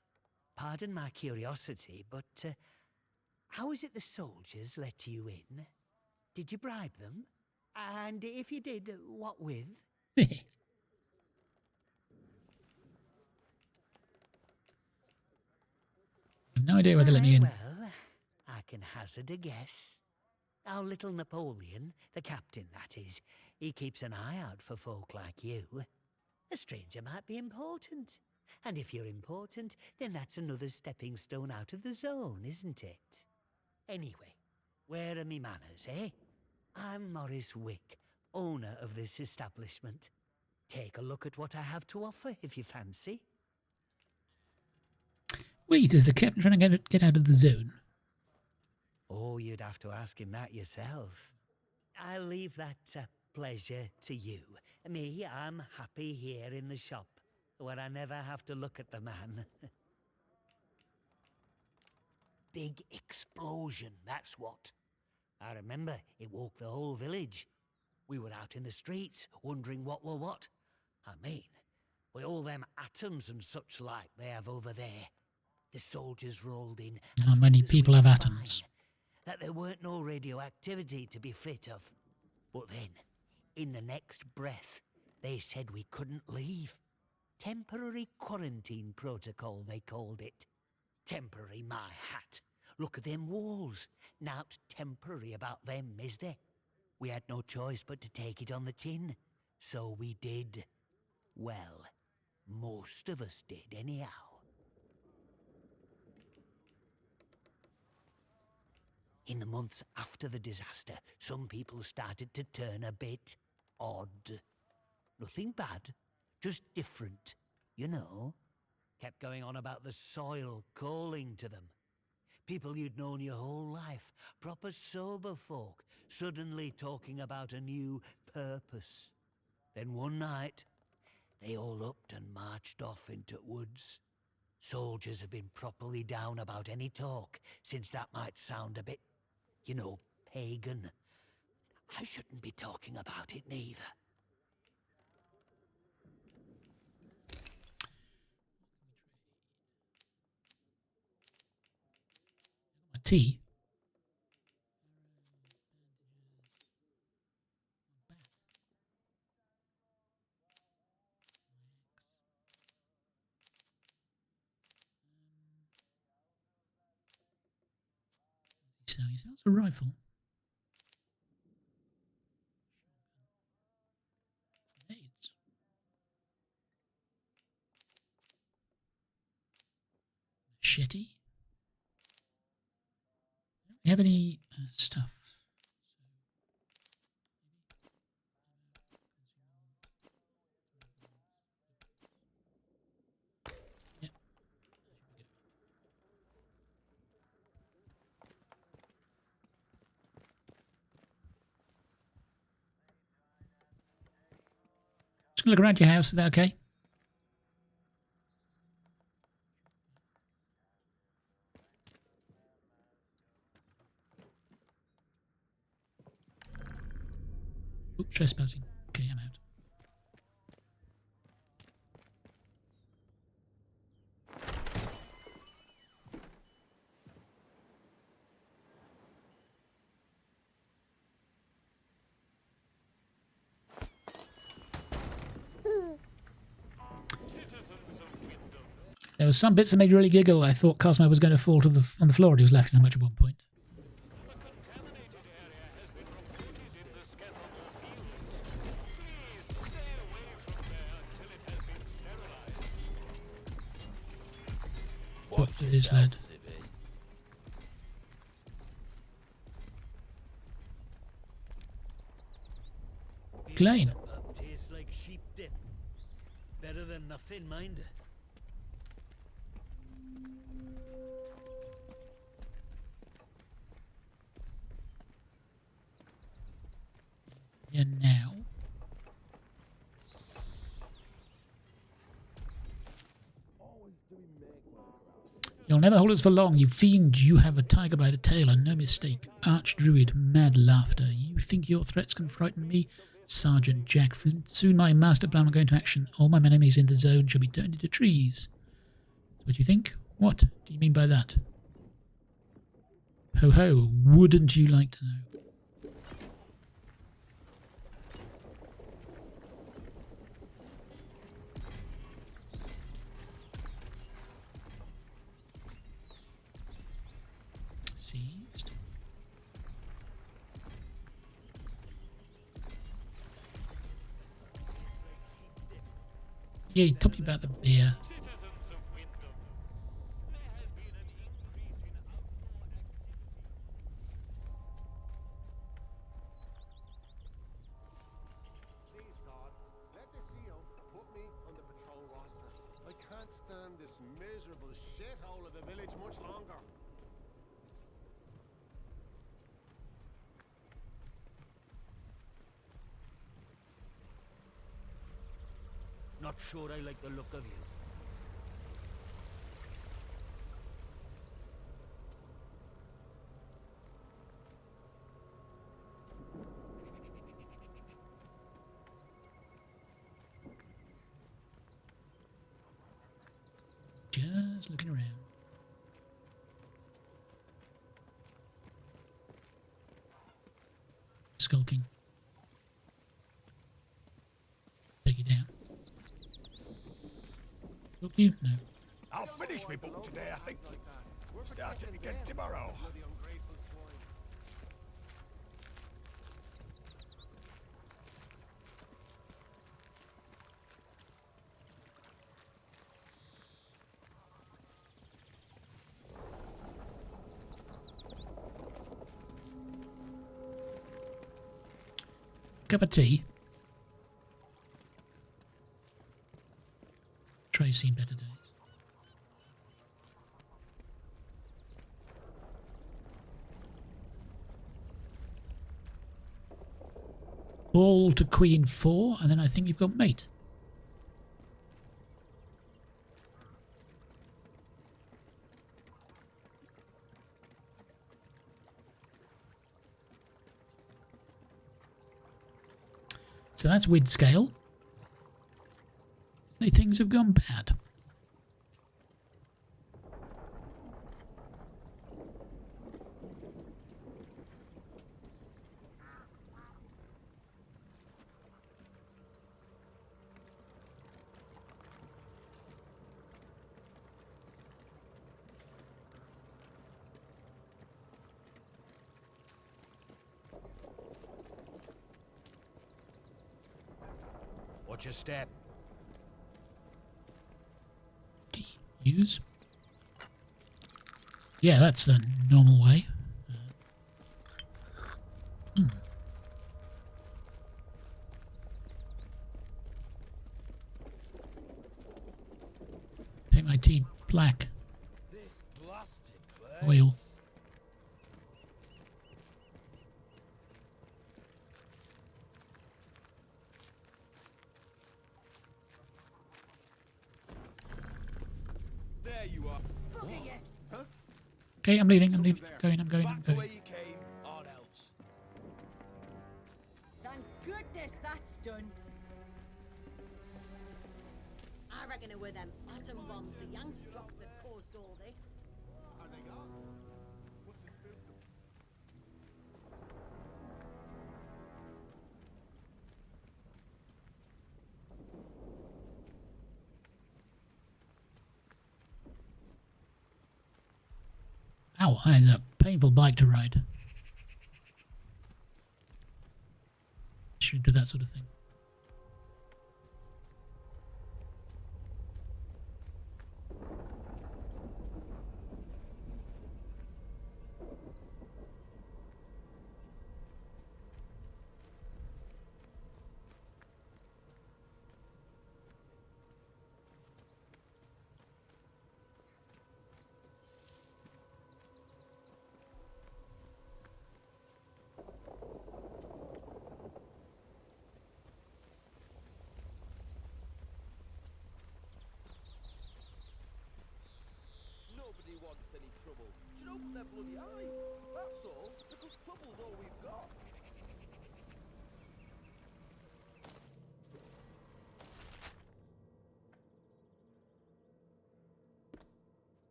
Pardon my curiosity, but how is it the soldiers let you in? Did you bribe them? And if you did, what with? No idea whether they let me in. Well, I can hazard a guess. Our little Napoleon, the captain that is, he keeps an eye out for folk like you. A stranger might be important. And if you're important, then that's another stepping stone out of the zone, isn't it? Anyway, where are me manners, eh? I'm Morris Wick, owner of this establishment. Take a look at what I have to offer if you fancy. Wait, is the captain trying to get out of the zone? Oh, you'd have to ask him that yourself. I'll leave that pleasure to you. Me, I'm happy here in the shop, where I never have to look at the man. Big explosion, that's what. I remember it woke the whole village. We were out in the streets, wondering what were what. I mean, with all them atoms and such like they have over there. The soldiers rolled in. How many people have atoms? That there weren't no radioactivity to be frit of. But then, in the next breath, they said we couldn't leave. Temporary quarantine protocol, they called it. Temporary, my hat. Look at them walls. Nowt temporary about them, is there? We had no choice but to take it on the chin. So we did. Well, most of us did anyhow. In the months after the disaster, some people started to turn a bit odd. Nothing bad, just different, you know. Kept going on about the soil calling to them. People you'd known your whole life, proper sober folk, suddenly talking about a new purpose. Then one night, they all upped and marched off into woods. Soldiers have been properly down about any talk, since that might sound a bit, you know, pagan. I shouldn't be talking about it neither. A tea? He sells a rifle. Grenades. Machete. Don't we have any stuff? Yep. Just gonna look around your house. Is that okay? Oop, trespassing. Okay, I'm out. There was some bits that made me really giggle. I thought Cosmo was going to fall to on the floor and he was laughing so much at one point. Talk to this lad. Klein. Tastes like sheep dip. Better than nothing, mind. Yeah, now. You'll never hold us for long, you fiend. You have a tiger by the tail, and no mistake. Archdruid, mad laughter. You think your threats can frighten me? Sergeant Jack Flint. Soon my master plan will go into action. All my enemies in the zone shall be turned into trees. What do you think? What do you mean by that? Ho ho, wouldn't you like to know? Seized. Yeah, you told me about the beer. Please, God, let the CO put me on the patrol roster. I can't stand this miserable shithole of a village much longer. Not sure I like the look of you. Just looking around. Skulking. Take you down. Talk to you? No. I'll finish my book today, I think. Start it again tomorrow. Cup of tea. Trey's seen better days. Ball to queen 4, and then I think you've got mate. So that's wid scale. Things have gone bad. Watch your step. Use. Yeah, that's the normal way. Take my tea black. Oil. There you are. Huh? Okay, I'm leaving. I'm going. I'm going. Back the way you came, or else. Thank goodness that's done. I reckon it were them atom bombs the Yanks dropped that caused all this. Are they gone? Must have spooked them. Ow, that is a painful bike to ride. Should do that sort of thing. trouble. Should open their bloody eyes. That's all, because trouble's all we've got.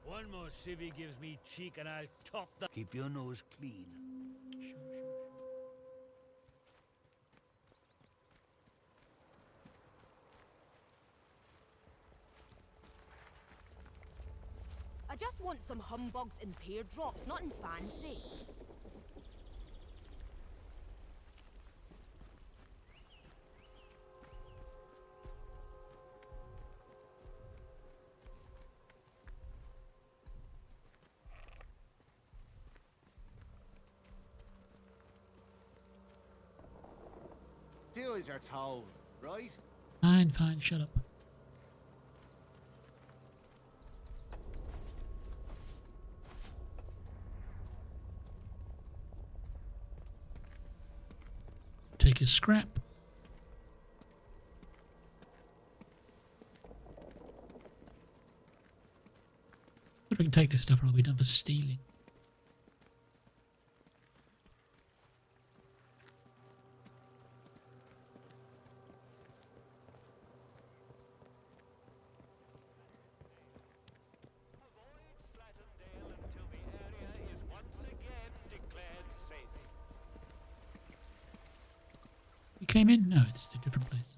One more civvy gives me cheek and I'll top the... Keep your nose clean. Sure. I just want some humbugs and pear drops, nothing fancy. Do as you're told, right? Fine, shut up. Take his scrap. If we can take this stuff or I'll be done for stealing. We came in? No, it's a different place.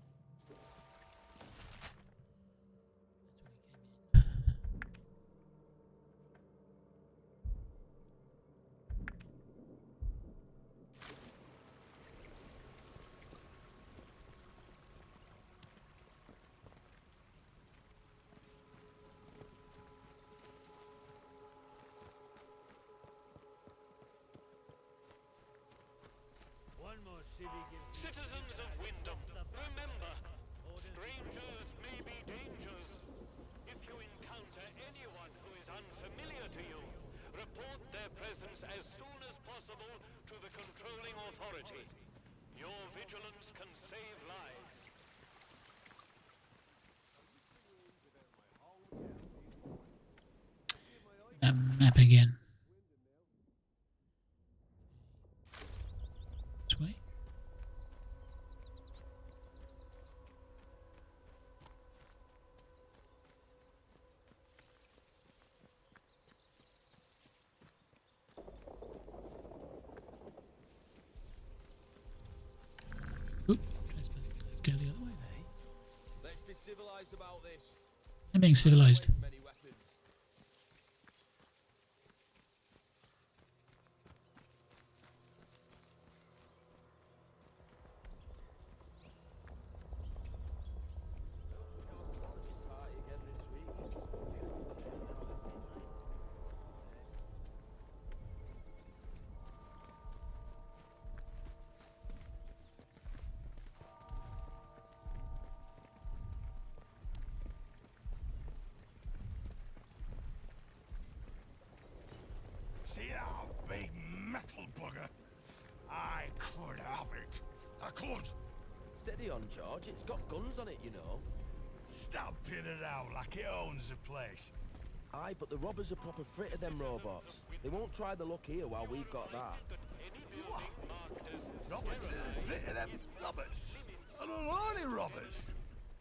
Citizens of Wyndham, remember, strangers may be dangers. If you encounter anyone who is unfamiliar to you, report their presence as soon as possible to the controlling authority. Your vigilance can save lives. That map again. This way. Oop, let's go the other way. Let's be civilized about this. I'm being civilized. Many weapons. Party again this week. See that big metal bugger? I could have it. I could. Steady on, George. It's got guns on it, you know. Stamping it out like it owns the place. Aye, but the robbers are proper frit of them robots. They won't try the luck here while we've got that. What? Roberts is frit of them robbers. Unholy robbers.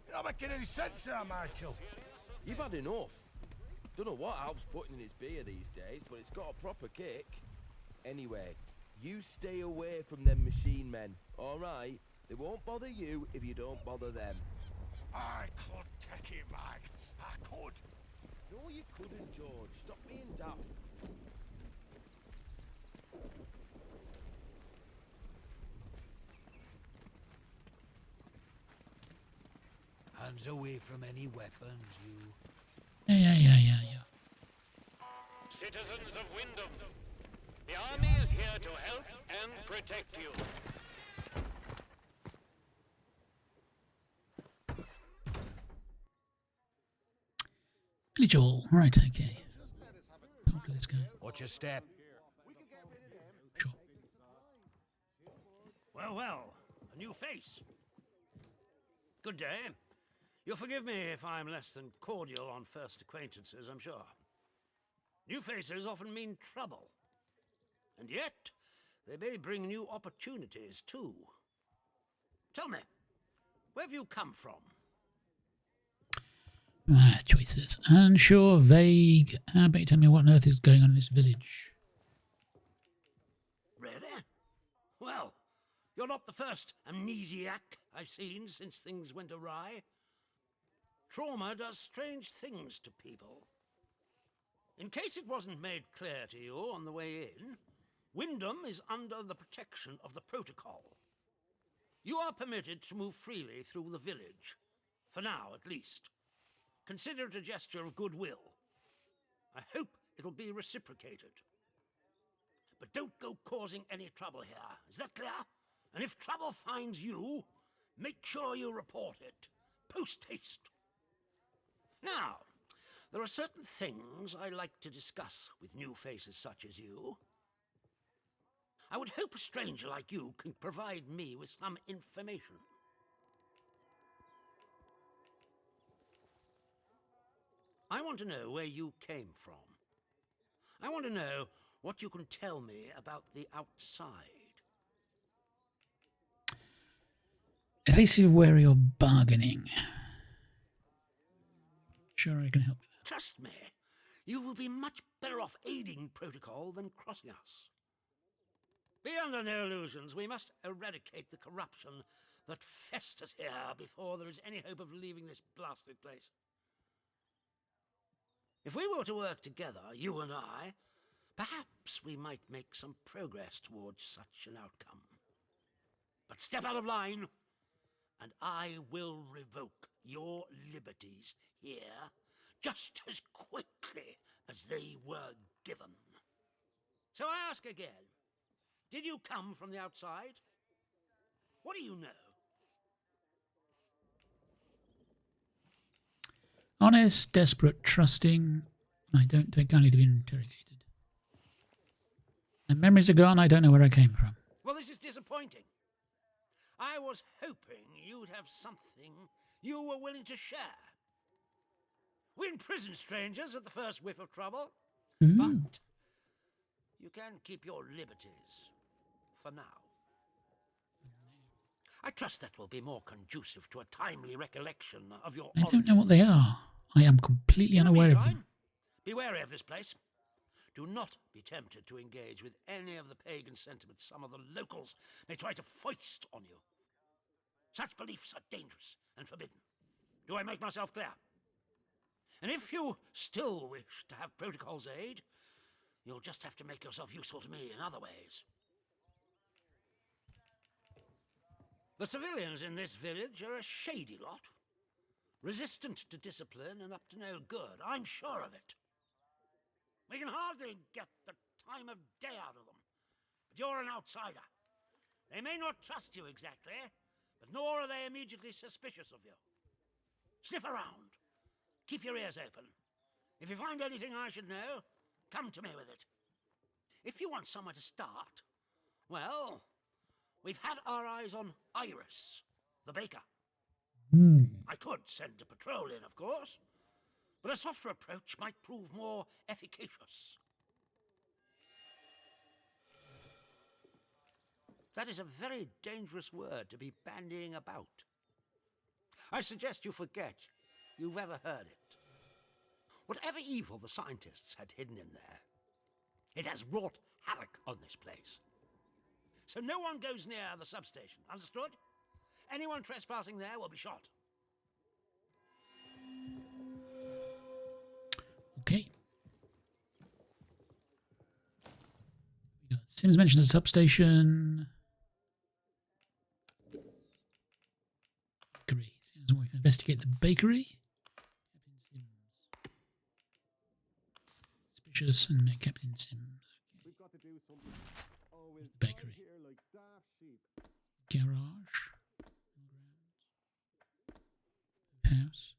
You're not making any sense there, Michael. You've had enough. Don't know what Alf's putting in his beer these days, but it's got a proper kick. Anyway, you stay away from them machine men, alright? They won't bother you if you don't bother them. I could take it, Mike. I could. No, you couldn't, George. Stop being daft. Hands away from any weapons, you. Yeah. Citizens of Wyndham, the army is here to help and protect you. Village hall. Right, okay. Talk to this guy. Watch your step. Sure. Well, well, a new face. Good day. You'll forgive me if I'm less than cordial on first acquaintances, I'm sure. New faces often mean trouble. And yet, they may bring new opportunities, too. Tell me, where have you come from? Choices. Unsure, vague. How about you tell me what on earth is going on in this village? Really? Well, you're not the first amnesiac I've seen since things went awry. Trauma does strange things to people. In case it wasn't made clear to you on the way in, Wyndham is under the protection of the protocol. You are permitted to move freely through the village. For now, at least. Consider it a gesture of goodwill. I hope it'll be reciprocated. But don't go causing any trouble here. Is that clear? And if trouble finds you, make sure you report it. Post haste. Now, there are certain things I like to discuss with new faces such as you. I would hope a stranger like you can provide me with some information. I want to know where you came from. I want to know what you can tell me about the outside. Evasive, wary, or bargaining. Sure, I can help with that. Trust me, you will be much better off aiding protocol than crossing us. Be under no illusions. We must eradicate the corruption that festers here before there is any hope of leaving this blasted place. If we were to work together, you and I, perhaps we might make some progress towards such an outcome. But step out of line, and I will revoke your liberties here just as quickly as they were given. So I ask again, did you come from the outside? What do you know? Honest, desperate, trusting. I don't take kindly to be interrogated. My memories are gone. I don't know where I came from. Well, this is disappointing. I was hoping you'd have something you were willing to share. We imprison strangers at the first whiff of trouble. But you can keep your liberties for now. I trust that will be more conducive to a timely recollection of your I don't know what they are. I am completely unaware of them. Be wary of this place. Do not be tempted to engage with any of the pagan sentiments some of the locals may try to foist on you. Such beliefs are dangerous and forbidden. Do I make myself clear? And if you still wish to have protocol's aid, you'll just have to make yourself useful to me in other ways. The civilians in this village are a shady lot. Resistant to discipline and up to no good, I'm sure of it. We can hardly get the time of day out of them. But you're an outsider. They may not trust you exactly, but nor are they immediately suspicious of you. Sniff around. Keep your ears open. If you find anything I should know, come to me with it. If you want somewhere to start, well, we've had our eyes on Iris, the baker. I could send a patrol in, of course, but a softer approach might prove more efficacious. That is a very dangerous word to be bandying about. I suggest you forget you've ever heard it. Whatever evil the scientists had hidden in there, it has wrought havoc on this place. So no one goes near the substation, understood? Anyone trespassing there will be shot. Okay. Sims mentioned the substation. Bakery. Sims wants to investigate the bakery. Suspicious and make Captain Sims. We've got to do something. Oh, is bakery. here like daft sheep. Garage. House.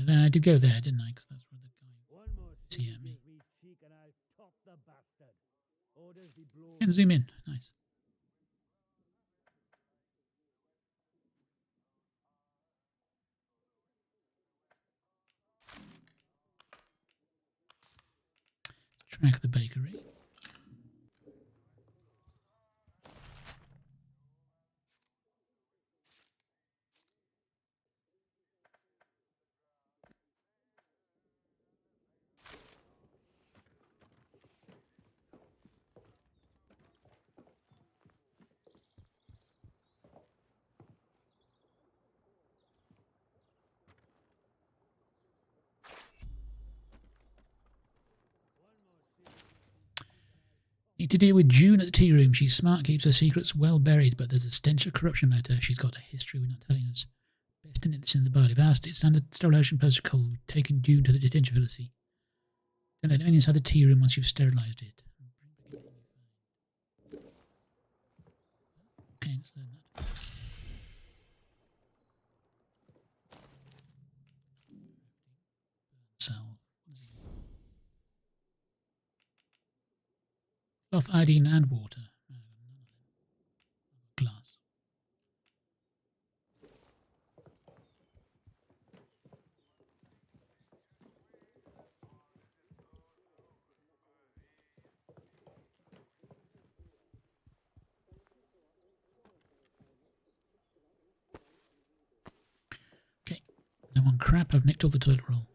I did go there, didn't I? Because that's where the guy see at me. And zoom in. Nice. Track the bakery. Need to deal with June at the tea room. She's smart, keeps her secrets well buried, but there's a stench of corruption about her. She's got a history we're not telling us. Best in it's in the body. If asked, it's standard sterilization protocol. We've taken June to the detention facility. Don't let anyone inside the tea room once you've sterilized it. Okay, let's learn that. Salve. Cloth, iodine, and water. Glass. Okay. No one crap, I've nicked all the toilet roll.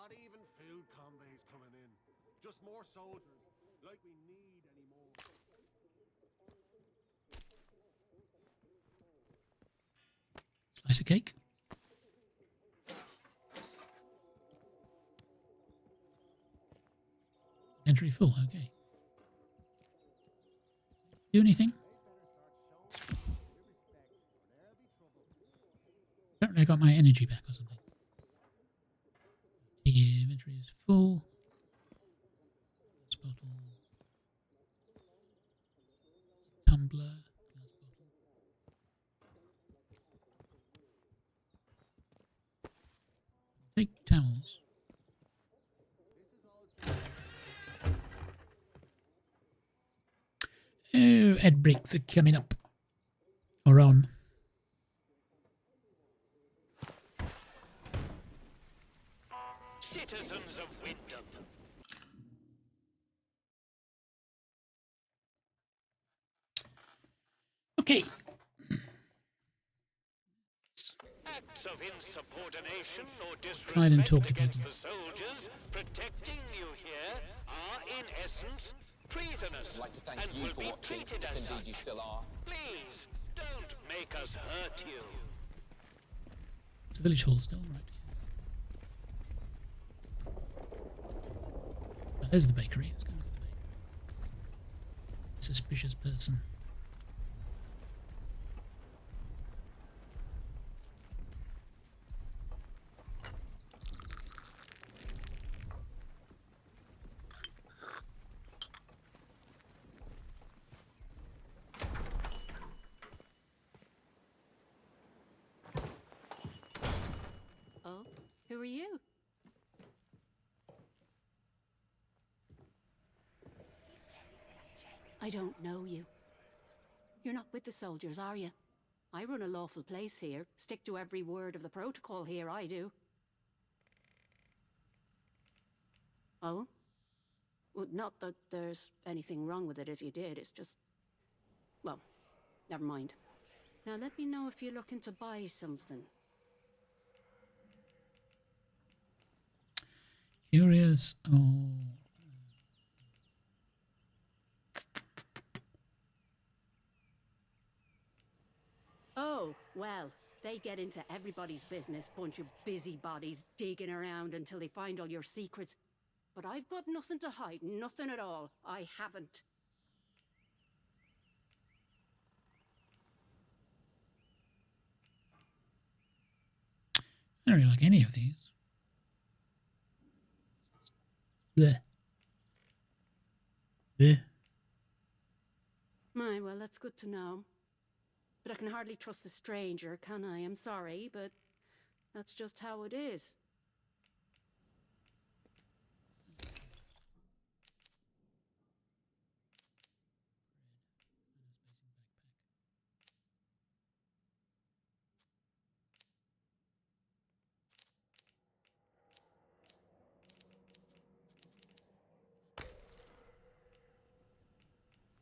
Not even food convoys coming in. Just more soldiers, like we need any more. Slice of cake. Inventory full, okay. Do anything? Apparently I got my energy back or something. The inventory is full. Glass bottle. Tumbler. Glass bottle. Take towels. Oh, ad breaks are coming up. Or on. Citizens of Wyndham. Okay. Acts of insubordination or Try and talk disrespect to against people. the soldiers protecting you here are, in essence, treasonous. I'd like to thank and you will for be watching, treated if as indeed such. you still are. Please, don't make us hurt you. It's the village hall still, right? Oh, there's the bakery. Let's go look at the bakery. Suspicious person. Oh, who are you? I don't know you. You're not with the soldiers, are you? I run a lawful place here. Stick to every word of the protocol here, I do. Oh? Well, not that there's anything wrong with it if you did, it's just... Well, never mind. Now let me know if you're looking to buy something. Curious. Oh. Oh, well, They get into everybody's business, bunch of busybodies digging around until they find all your secrets. But I've got nothing to hide, nothing at all. I haven't. I don't really like any of these. Blech. Blech. My, well, that's good to know. But I can hardly trust a stranger, can I? I'm sorry, but that's just how it is.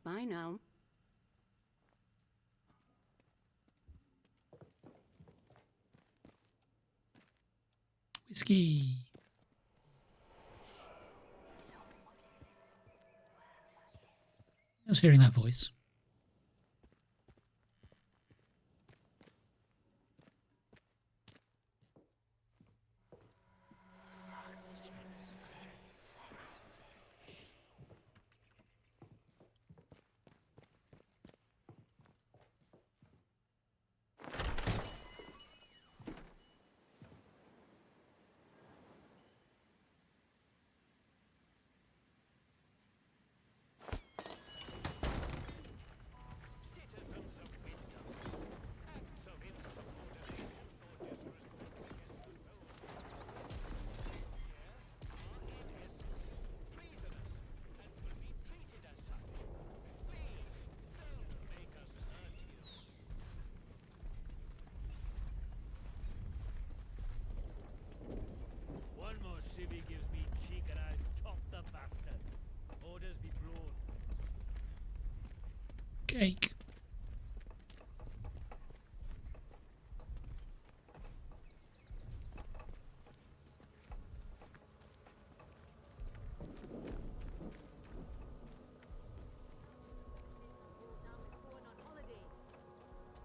Bye now. Whiskey. I was hearing that voice. One more civvy gives me cheek and I'll top the bastard. Orders be blown. Cake.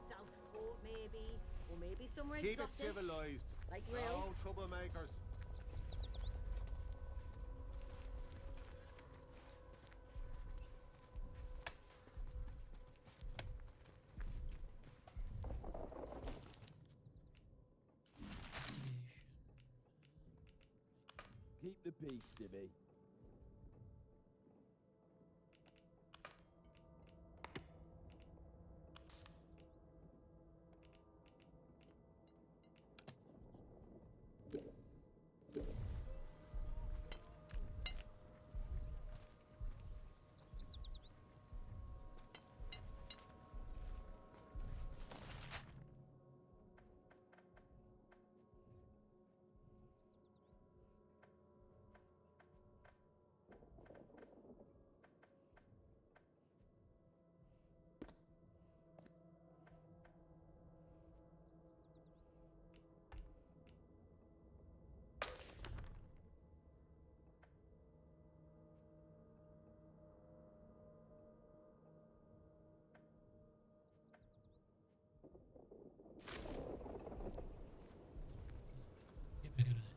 Southport, maybe, or maybe somewhere Keep it exotic. civilized. Like Will. No troublemakers. Keep the peace, Civvy. Get back out of there.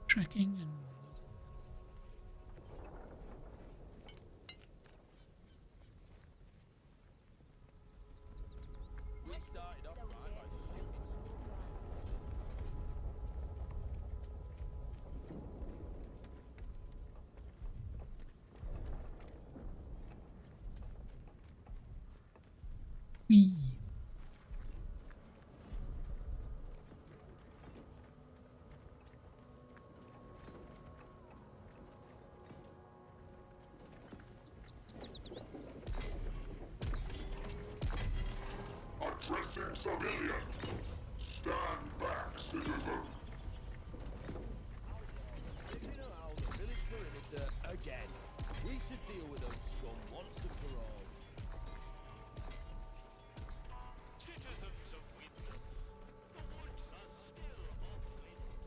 Tracking and We started off right by shooting wee. Addressing civilian. Stand back, citizen. If you know how the village perimeter again, we should deal with those scum once and for all. Citizens of Windham, the woods are still off limits.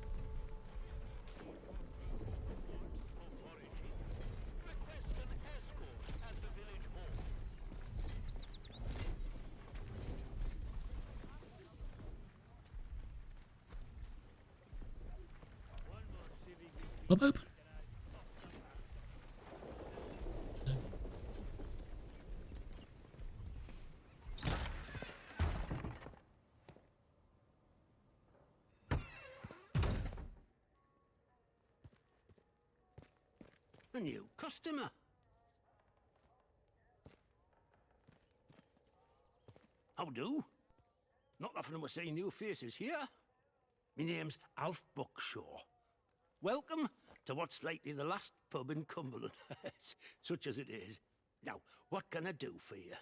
For foraging, request an escort club open? A new customer. How do? Not often we're seeing new faces here. My name's Alf Buckshaw. Welcome to what's likely the last pub in Cumberland, such as it is. Now, what can I do for you?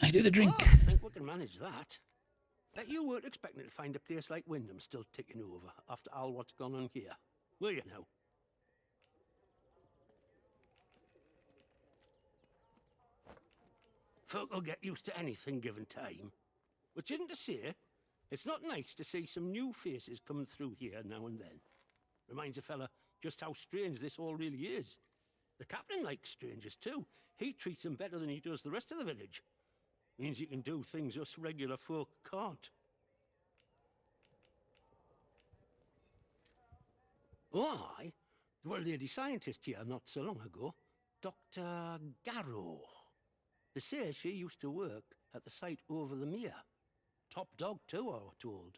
I do the drink. Oh, I think we can manage that. Bet you weren't expecting to find a place like Wyndham still ticking over after all what's gone on here, were you now? Folk will get used to anything given time. Which isn't to say, it's not nice to see some new faces coming through here now and then. Reminds a fella just how strange this all really is. The captain likes strangers too. He treats them better than he does the rest of the village. Means he can do things us regular folk can't. Why? There were a lady scientist here not so long ago, Dr. Garrow. They say she used to work at the site over the mere. Top dog too, I was told.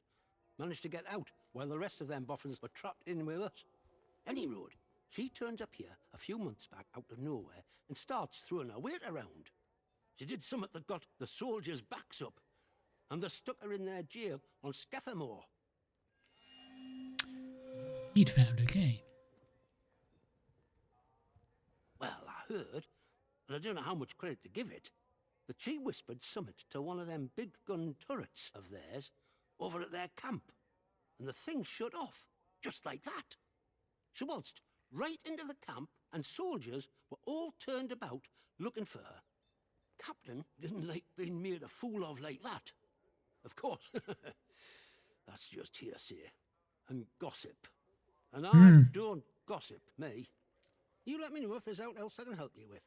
Managed to get out while the rest of them boffins were trapped in with us. Any road, she turns up here a few months back out of nowhere and starts throwing her weight around. She did something that got the soldiers' backs up, and they stuck her in their jail on Scathamore. He'd found, okay. Well, I heard, and I don't know how much credit to give it, that she whispered summit to one of them big gun turrets of theirs over at their camp, and the thing shut off, just like that. She waltzed right into the camp, and soldiers were all turned about looking for her. Captain didn't like being made a fool of like that. Of course, that's just hearsay and gossip. And I don't gossip, me. You let me know if there's out else I can help you with.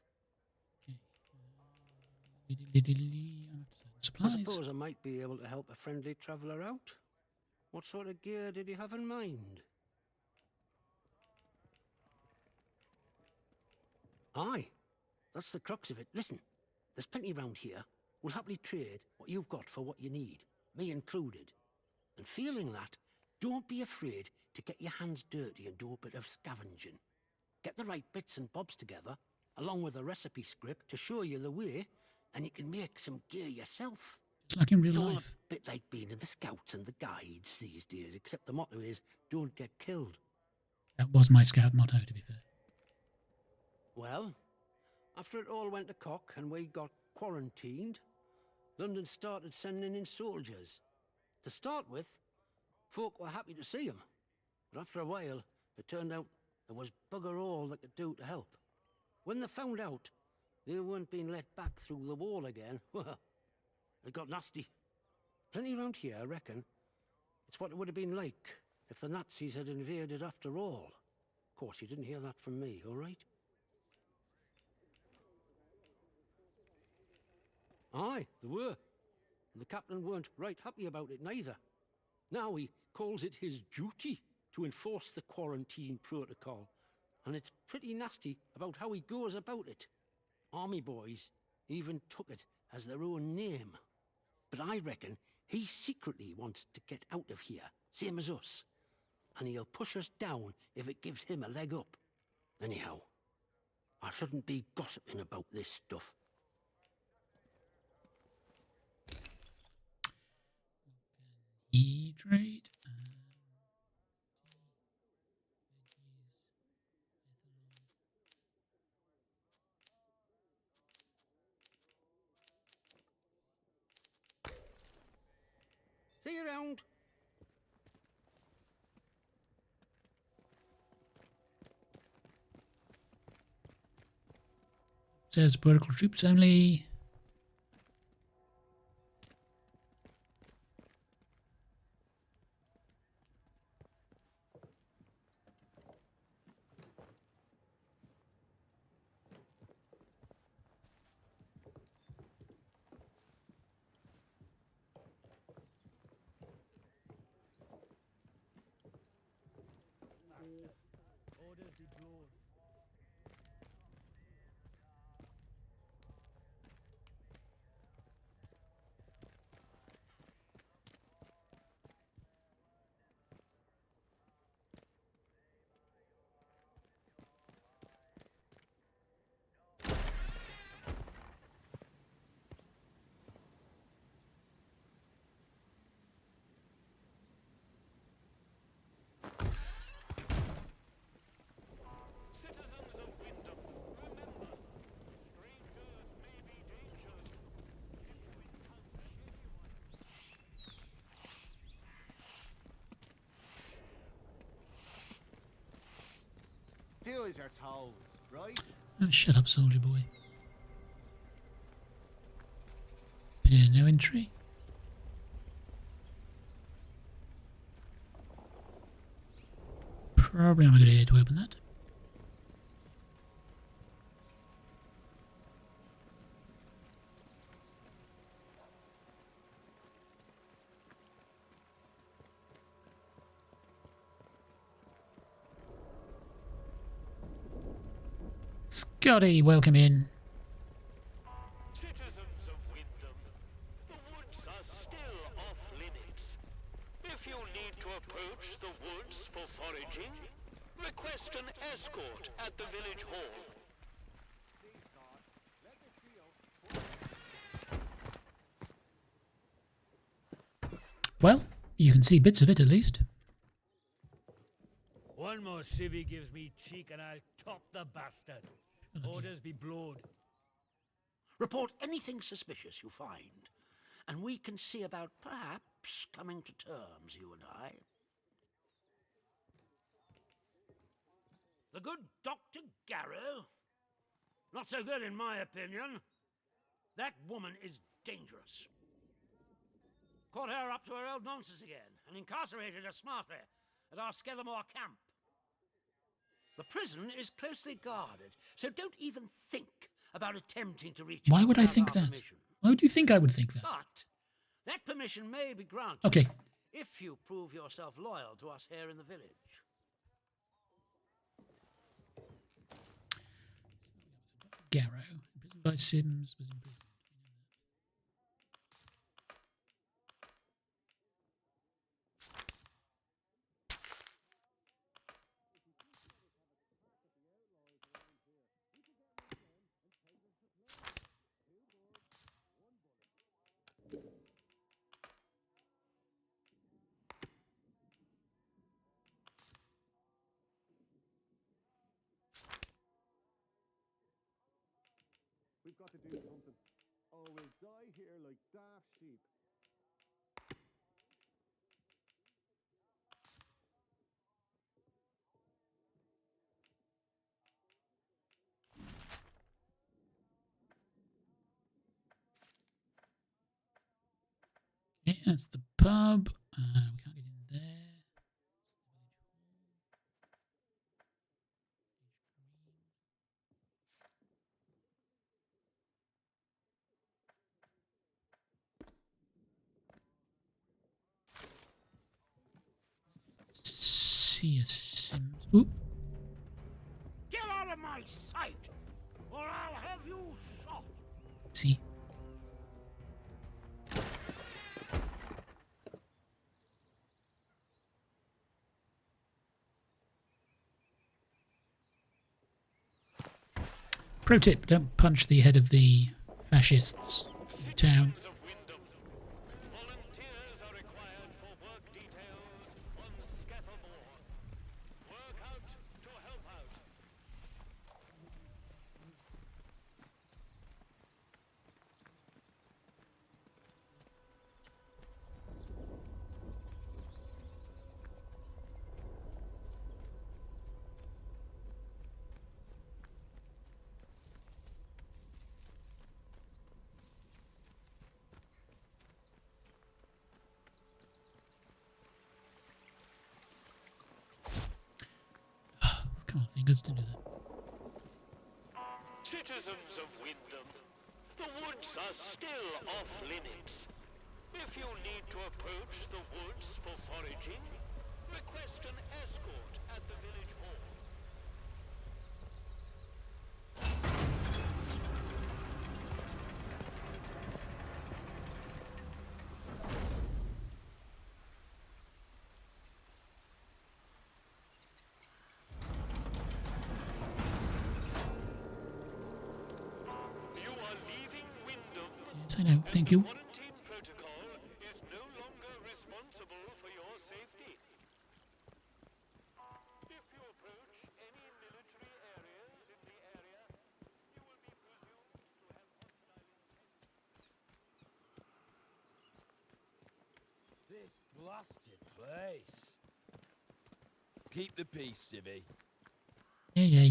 Supplies. I suppose I might be able to help a friendly traveller out. What sort of gear did you have in mind? Aye, that's the crux of it. Listen, there's plenty round here. We'll happily trade what you've got for what you need, me included. And feeling that, don't be afraid to get your hands dirty and do a bit of scavenging. Get the right bits and bobs together, along with a recipe script to show you the way, and you can make some gear yourself. It's like in real It's all life. a bit like being in the scouts and the guides these days, except the motto is, don't get killed. That was my scout motto, to be fair. Well, after it all went to cock and we got quarantined, London started sending in soldiers. To start with, folk were happy to see 'em, but after a while, it turned out there was bugger all they could do to help. When they found out they weren't being let back through the wall again, well, it got nasty. Plenty round here, I reckon. It's what it would have been like if the Nazis had invaded after all. Of course, you didn't hear that from me, all right? Aye, there were. And the captain weren't right happy about it neither. Now he calls it his duty to enforce the quarantine protocol. And it's pretty nasty about how he goes about it. Army boys even took it as their own name. But I reckon he secretly wants to get out of here, same as us. And he'll push us down if it gives him a leg up. Anyhow, I shouldn't be gossiping about this stuff. E-trade. See you around. Says political troops only. do as you're told, right? Oh, shut up, soldier boy. Yeah, no entry. Probably not a good idea to open that. Scotty, welcome in. Citizens of Wyndham, the woods are still off limits. If you need to approach the woods for foraging, request an escort at the village hall. Well, you can see bits of it at least. One more civvy gives me cheek and I'll top the bastard. Orders be blowed. Report anything suspicious you find, and we can see about perhaps coming to terms, you and I. The good Dr. Garrow? Not so good in my opinion. That woman is dangerous. Caught her up to her old nonsense again, and incarcerated her smartly at our Skethermore camp. The prison is closely guarded, so don't even think about attempting to reach. Why would I without think our that? permission. Why would you think I would think that? But that permission may be granted. Okay. If you prove yourself loyal to us here in the village. Garrow, imprisoned by Sims, was imprisoned. We've got to do something, or we'll die here like daft sheep. Okay, that's the pub. We can't get in there. See a Sims. Ooh. Get out of my sight, or I'll have you shot. See. Pro tip, don't punch the head of the fascists in town. Volunteers are required for work details on Skethermore. Work out to help out. Come on, fingers, don't do that. Citizens of Wyndham, the woods are still off limits. If you need to approach the woods for foraging, request an escort at the village hall. You are leaving Wyndham. Yes, I know. Thank you. Quarantine protocol is no longer responsible for your safety. If you approach any military areas in the area, you will be presumed to have hostile intent. This blasted place. Keep the peace, civvy. Yeah,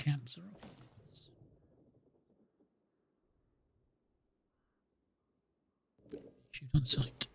camps are off. Shoot on sight.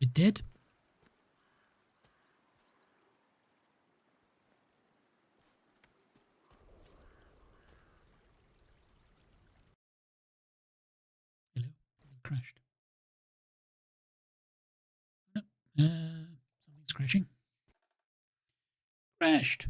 You dead? Hello? Crashed. No. Something's crashing. Crashed.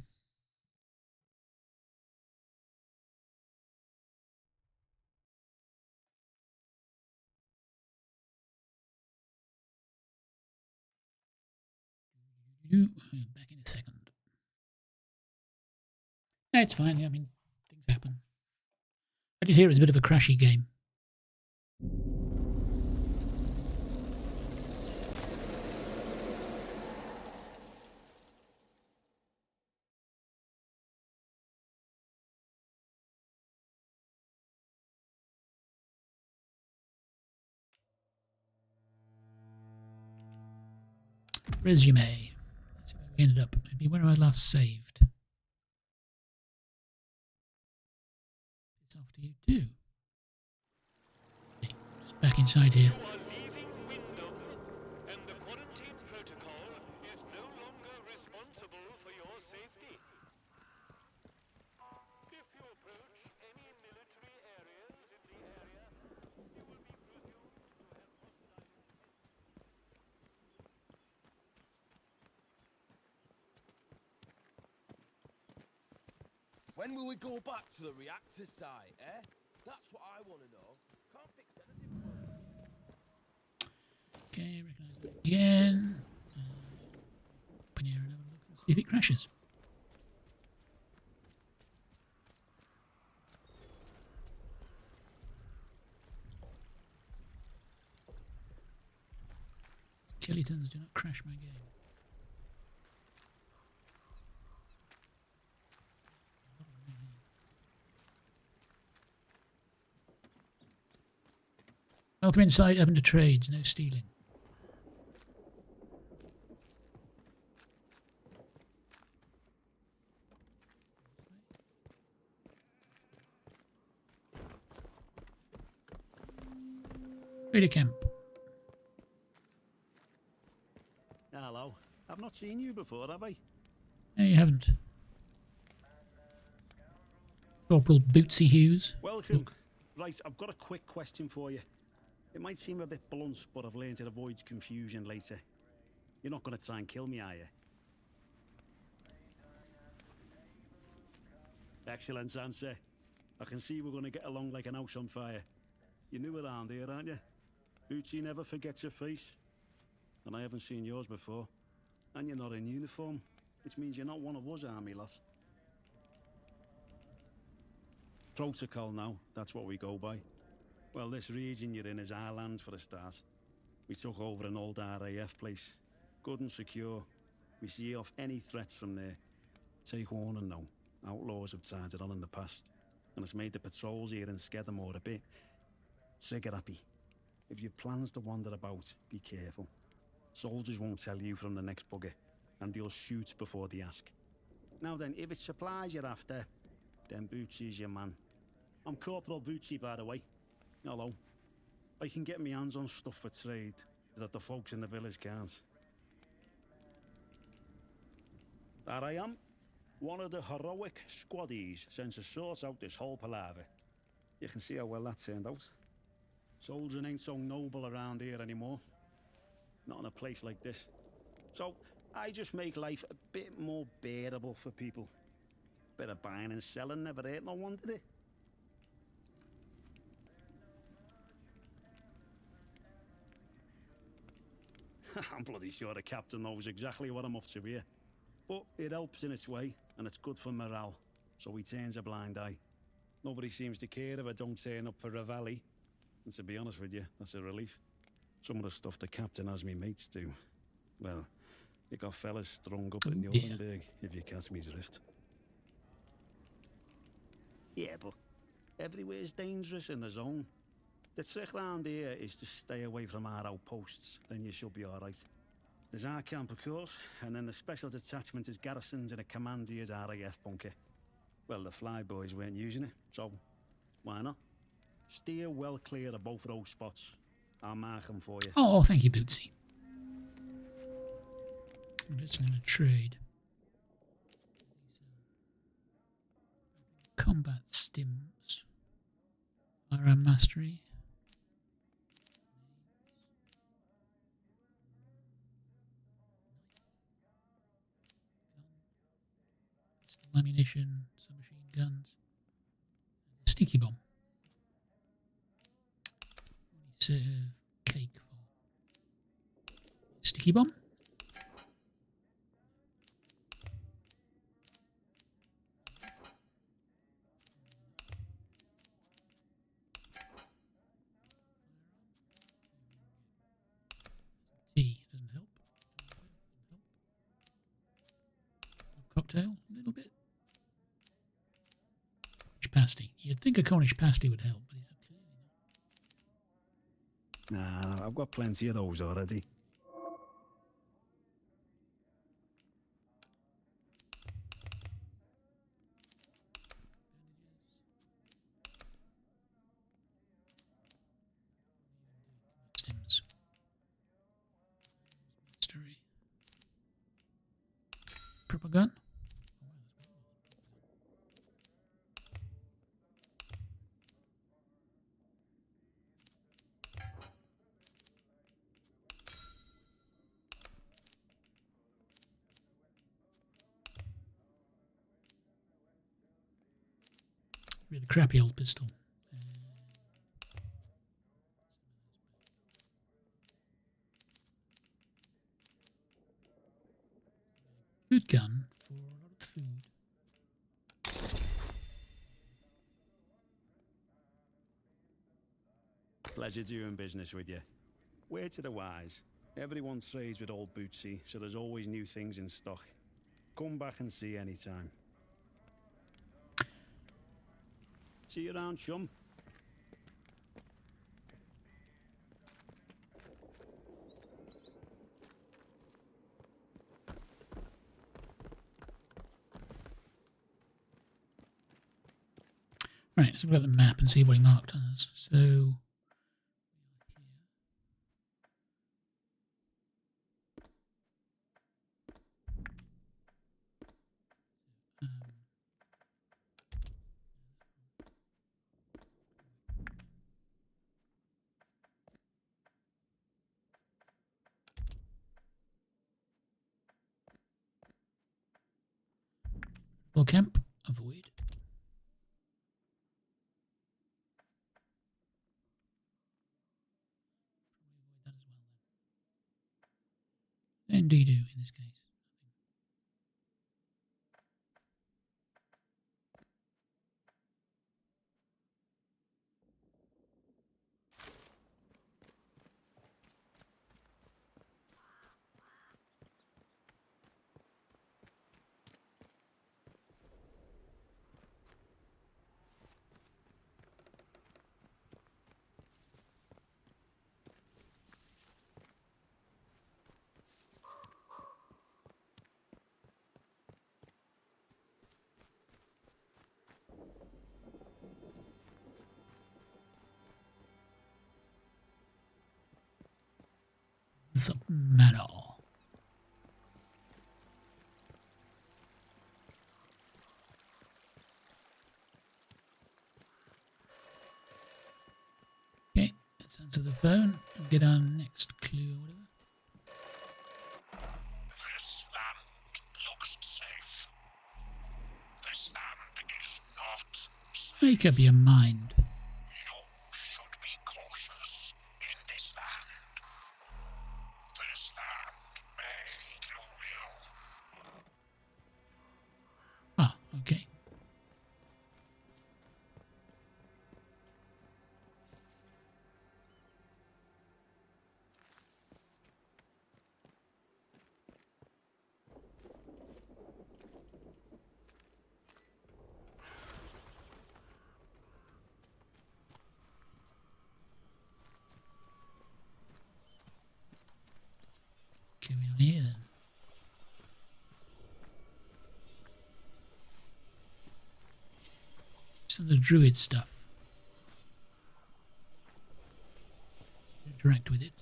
Back in a second. No, it's fine. I mean, things happen. I did hear it was a bit of a crashy game. Resume. Let's see where we ended up. Maybe where I last saved. It's off to you too. Okay, just back inside here. You are leaving Wyndham, and the quarantine protocol is no longer responsible for your safety. If you approach any military areas in the area, you will be presumed to have hostile intent. When will we go back to the reactor site, eh? That's what I want to know. Can't fix anything. Okay, recognise that again. Open here and have a look and see if it crashes. Skeletons do not crash my game. Welcome inside, open to trades, no stealing. Radio camp. Hello. I've not seen you before, have I? No, you haven't. Corporal Bootsy Hughes. Welcome. Look. Right, I've got a quick question for you. It might seem a bit blunt, but I've learned it avoids confusion later. You're not going to try and kill me, are you? Excellent answer. I can see we're going to get along like an house on fire. You're new around here, aren't you? Bootsy never forgets your face. And I haven't seen yours before. And you're not in uniform, which means you're not one of us army lot. Protocol now, that's what we go by. Well, this region you're in is our land for a start. We took over an old RAF place. Good and secure. We see off any threats from there. Take warning now. Outlaws have tried it on in the past. And it's made the patrols here in Skedamore a bit trigger happy. If your plans to wander about, be careful. Soldiers won't tell you from the next bugger, and they'll shoot before they ask. Now then, if it's supplies you're after, then Bootsy's your man. I'm Corporal Bootsy, by the way. Hello. I can get my hands on stuff for trade that the folks in the village can't. There I am. One of the heroic squaddies sent to sort out this whole palaver. You can see how well that turned out. Soldiering ain't so noble around here anymore. Not in a place like this. So, I just make life a bit more bearable for people. Bit of buying and selling never hurt no one, did it? I'm bloody sure the captain knows exactly what I'm up to here. But it helps in its way, and it's good for morale, so he turns a blind eye. Nobody seems to care if I don't turn up for Reveille. And to be honest with you, that's a relief. Some of the stuff the captain has me mates do. Well, you got fellas strung up at Nuremberg, if you catch me drift. Yeah, but everywhere's dangerous in the zone. The trick round here is to stay away from our outposts, then you should be alright. There's our camp, of course, and then the special detachment is garrisoned in a commandeered RAF bunker. Well, the flyboys weren't using it, so why not? Steer well clear of both of those spots. I'll mark them for you. Oh, thank you, Bootsy. I'm just going to trade. Combat stims. Firearm mastery. Pistol ammunition, submachine guns. Sticky bomb. What do you serve cake for? Sticky bomb? Tea doesn't help. Cocktail, a little bit. Cornish pasty. You'd think a Cornish pasty would help, but it's clearly not. Nah, I've got plenty of those already. Stims. Mastery. Proper gun. Really crappy old pistol. Good gun for a lot of food. Pleasure doing business with you. Word to the wise. Everyone trades with old Bootsy, so there's always new things in stock. Come back and see anytime. See you around, chum. Right, let's look at the map and see what he marked as. So, well, camp, avoid. Indeed, in this case. The metal. Okay, let's answer the phone and get our next clue or whatever. This land looks safe. This land is not safe. Make up your mind. You should be cautious in this land. This land going on here then? Some of the druid stuff. Interact with it.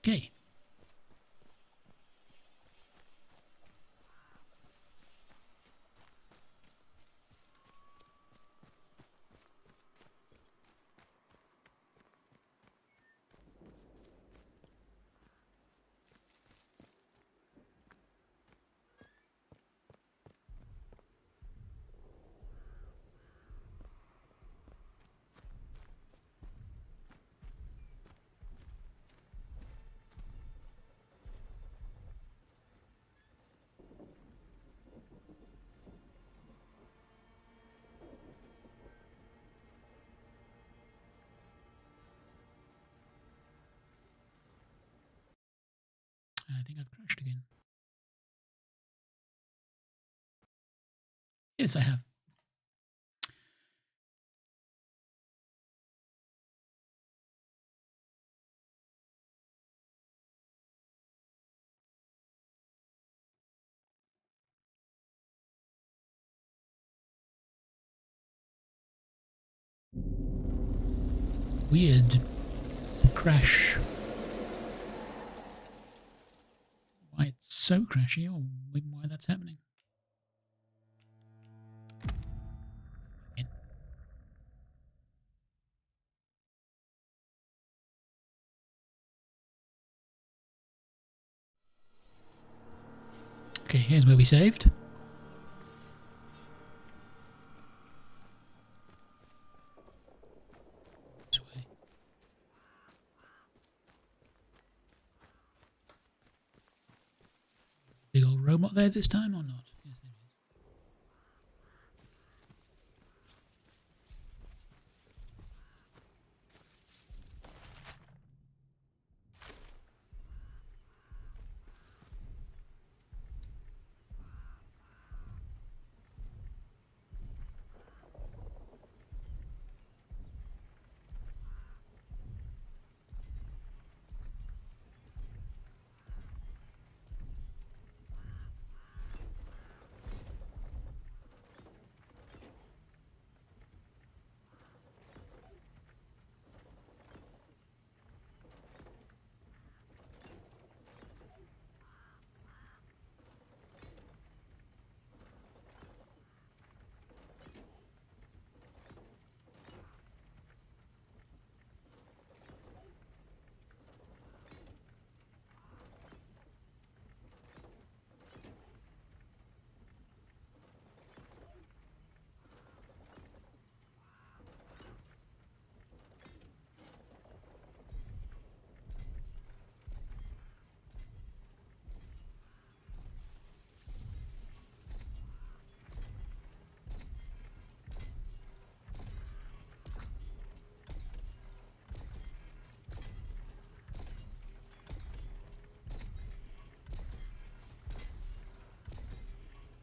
Okay. I think I've crashed again. Yes, I have. Weird crash. Why it's so crashy or why that's happening. Okay, here's where we saved. This way. Big old robot there this time or not? Yes, there is.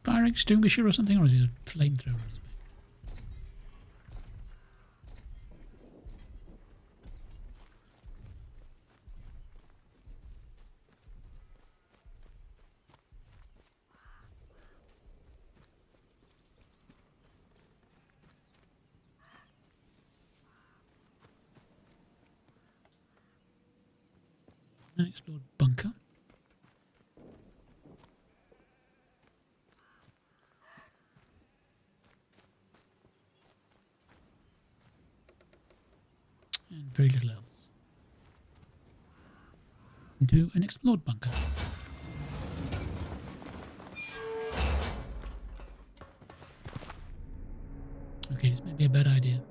Fire extinguisher or something, or is it a flamethrower on his back? Unexplored bunker. And very little else. Into an explored bunker. Okay, this may be a bad idea.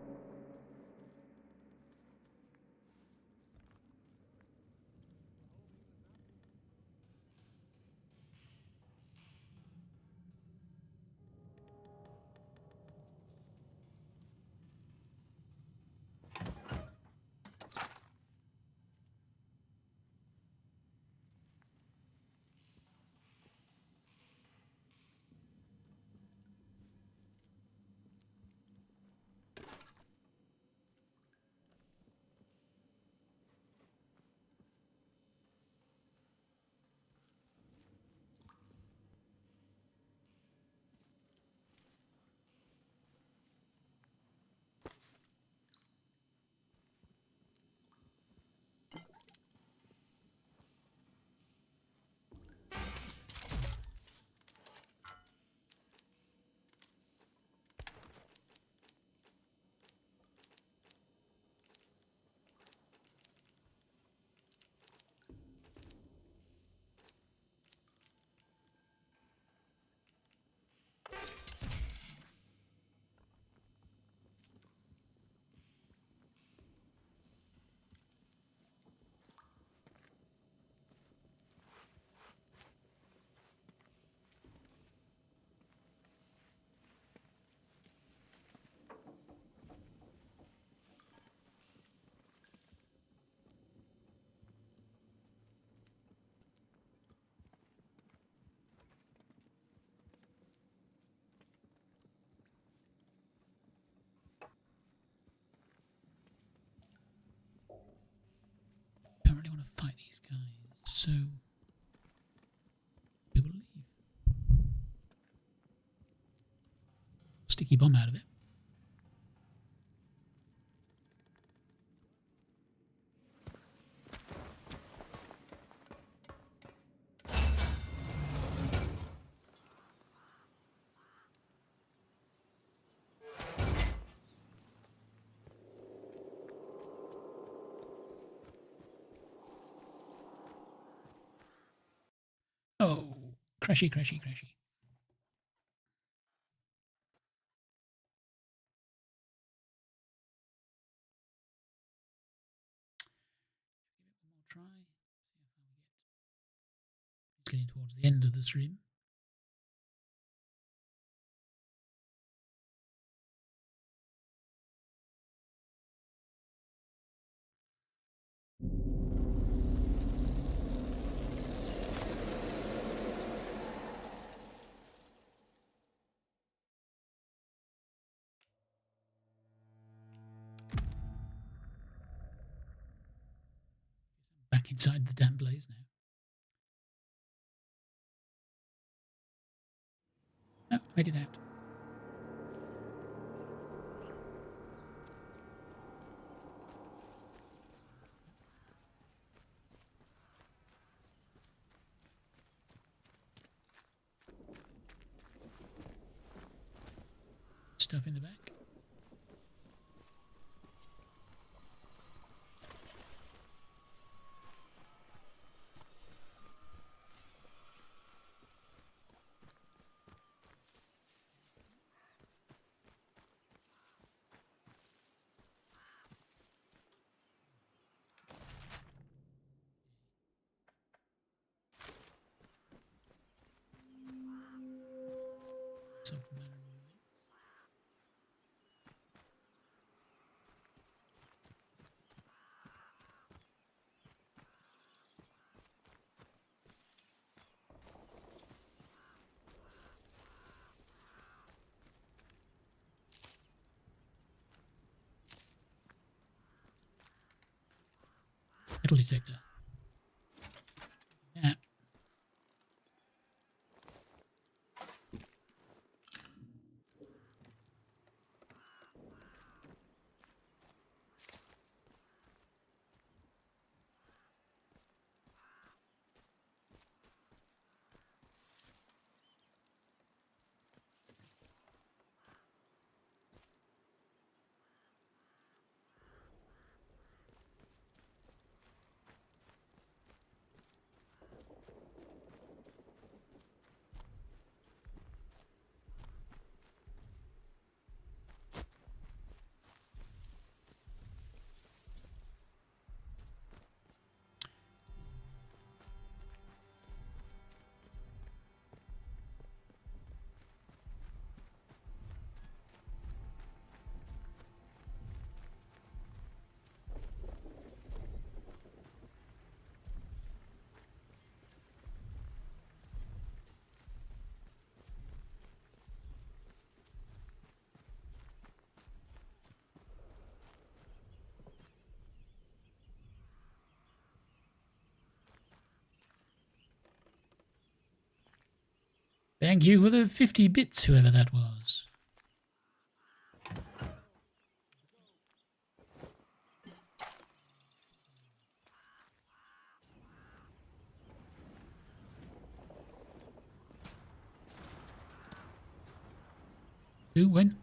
sticky bomb out of it. Oh, crashy, crashy, crashy. Try. It's getting towards the end of the stream. Back inside the damn blaze now. No, made it out. Stuff in the back. Metal detector. Yeah. Thank you for the 50 bits, whoever that was. Who, when?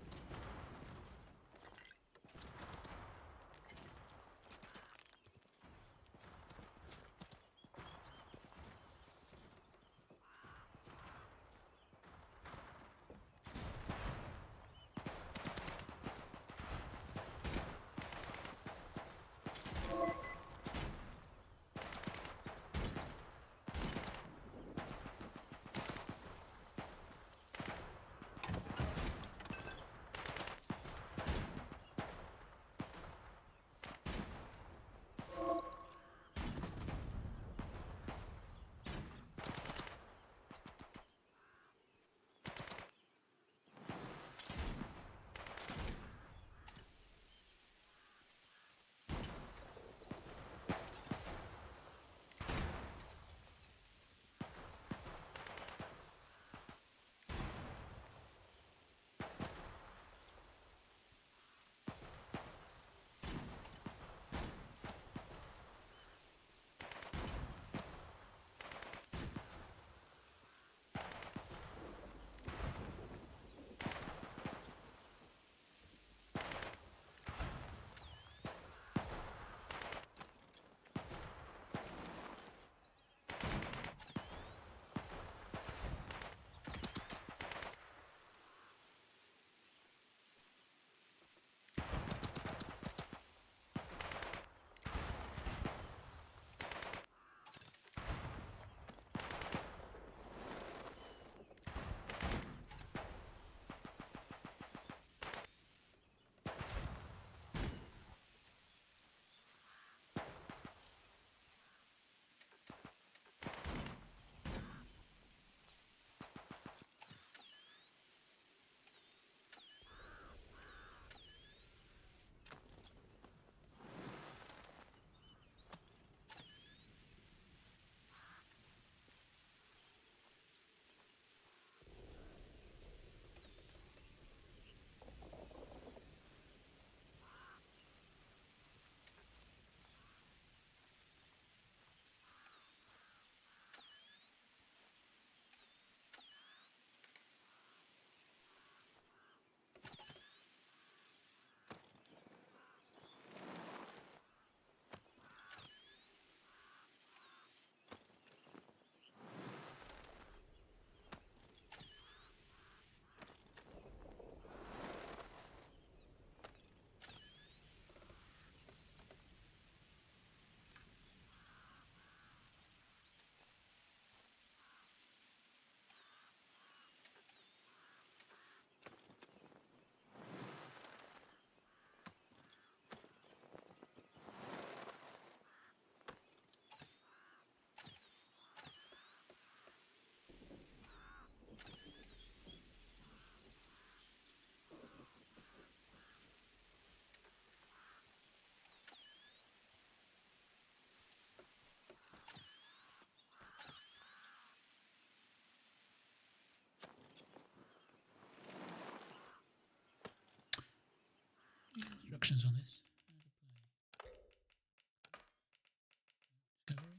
instructions on this. Discovery.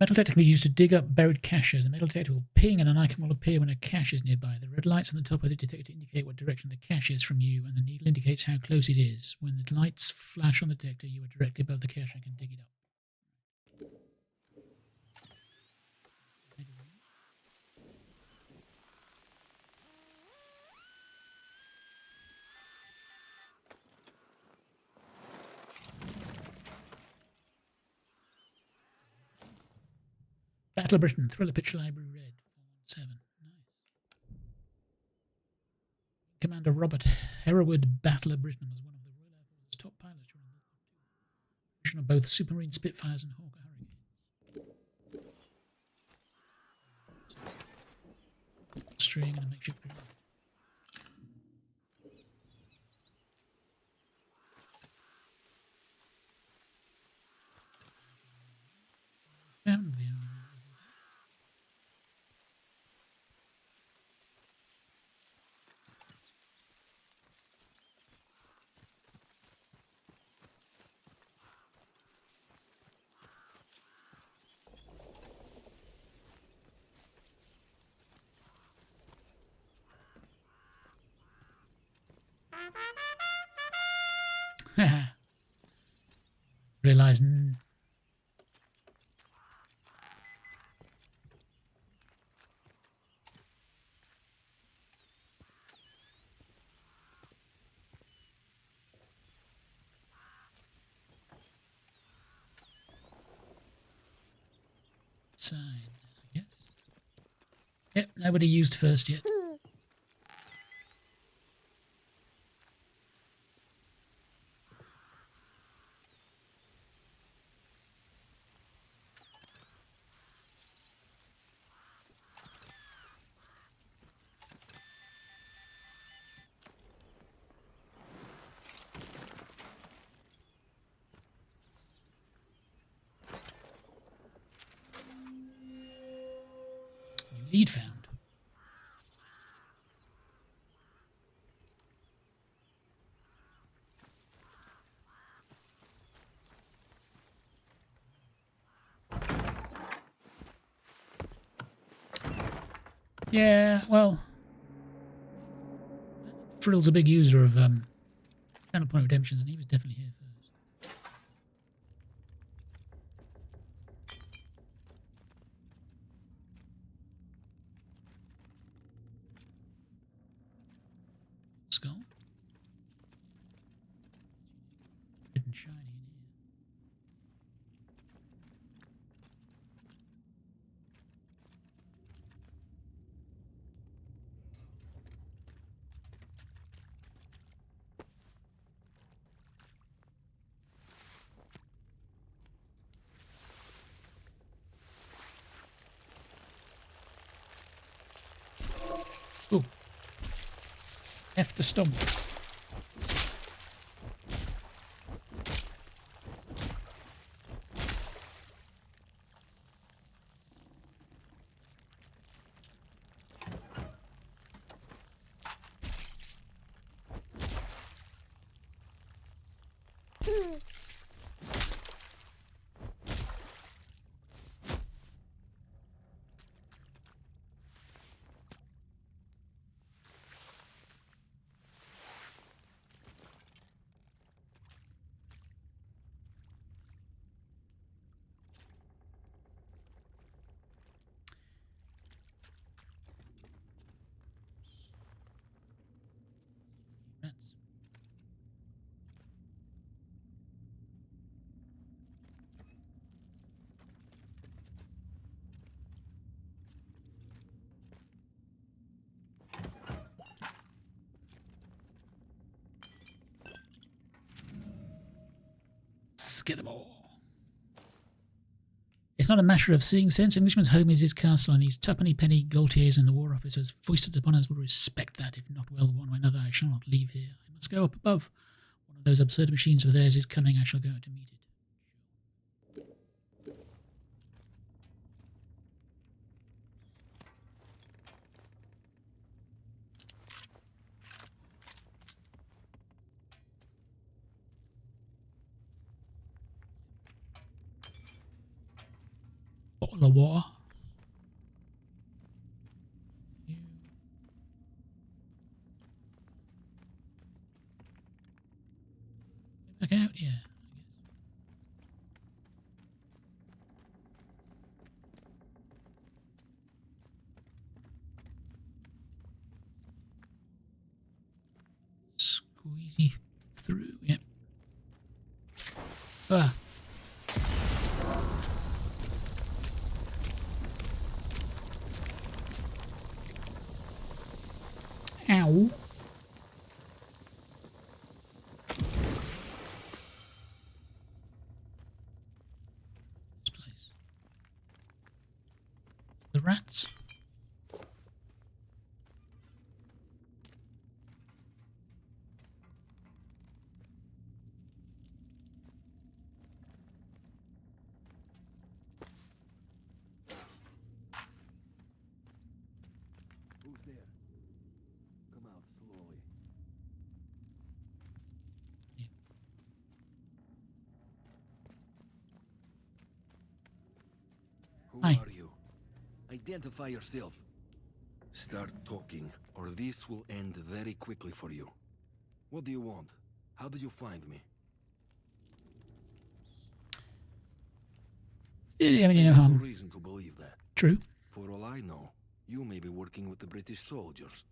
Metal detector can be used to dig up buried caches. The metal detector will ping and an icon will appear when a cache is nearby. The red lights on the top of the detector indicate what direction the cache is from you, and the needle indicates how close it is. When the lights flash on the detector, you are directly above the cache and can dig it up. Battle of Britain, Thriller Picture Library Red, 417. Nice. Commander Robert Hereward, Battle of Britain, was one of the Royal Air Force's top pilots during World War II. Of both Supermarine Spitfires and Hawker Hurricanes. String and a makeshift grenade. Found the only one. Realizing. Side, I guess. Yep, nobody used first yet. New lead found. Yeah, well, Frill's a big user of Channel Point Redemptions, and he was definitely here first. Skull. Red and shiny in here. Ooh. F to stomp. Rats. Get them all. It's not a matter of seeing sense. Englishman's home is his castle, and these tuppenny penny Gaultiers and the war officers foisted upon us will respect that. If not well one way or another, I shall not leave here. I must go up above. One of those absurd machines of theirs is coming. I shall go out to meet it. Bottle of water. Back out, yeah. Squeezy through, yep. Ah. Ow. This place. The rats. Who's there? Come out slowly. Who Hi. are you? Identify yourself. Start talking, or this will end very quickly for you. What do you want? How did you find me? Yeah, I mean, you know, I have no reason to believe that. True. For all I know, you may be working with the British soldiers.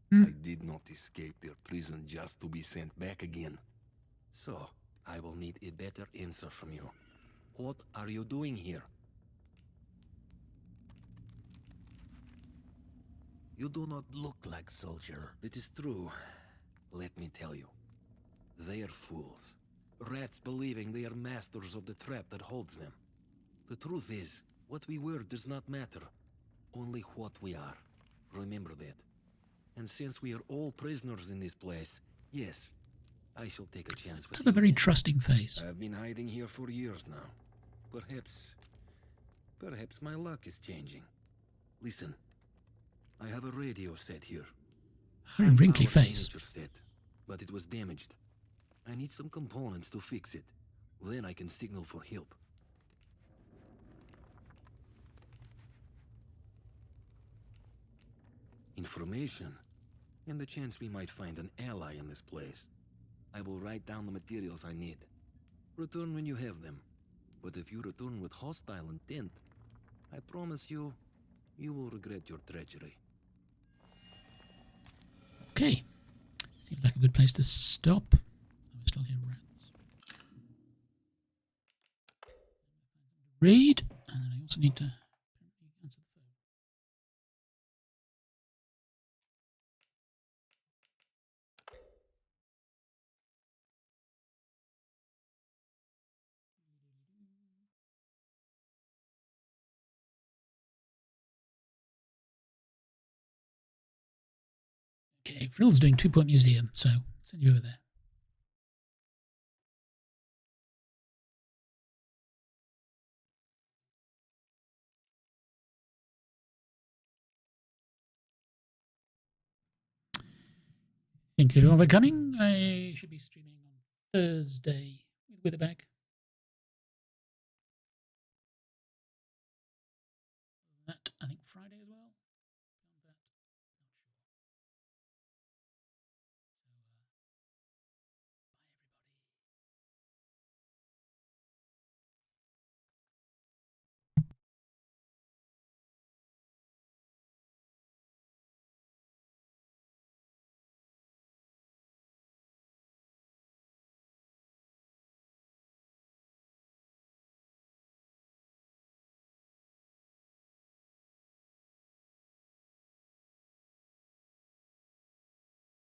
Hmm. I did not escape their prison just to be sent back again. So, I will need a better answer from you. What are you doing here? You do not look like soldier. It is true. Let me tell you. They are fools. Rats believing they are masters of the trap that holds them. The truth is, what we were does not matter. Only what we are. Remember that. And since we are all prisoners in this place, yes, I shall take a chance with Have you. a very trusting face. I've been hiding here for years now. Perhaps my luck is changing. Listen, I have a radio set here. Very wrinkly High-powered face. miniature set, but it was damaged. I need some components to fix it. Then I can signal for help. Information, and the chance we might find an ally in this place. I will write down the materials I need. Return when you have them. But if you return with hostile intent, I promise you, you will regret your treachery. Okay. Seems like a good place to stop. Oh, we still hear rats. Read. And then I also need to answer the phone. Okay, Frill's doing 2 Point Museum, so I'll send you over there. Thanks everyone for coming. I should be streaming on Thursday with a bag. That, I think Friday as well.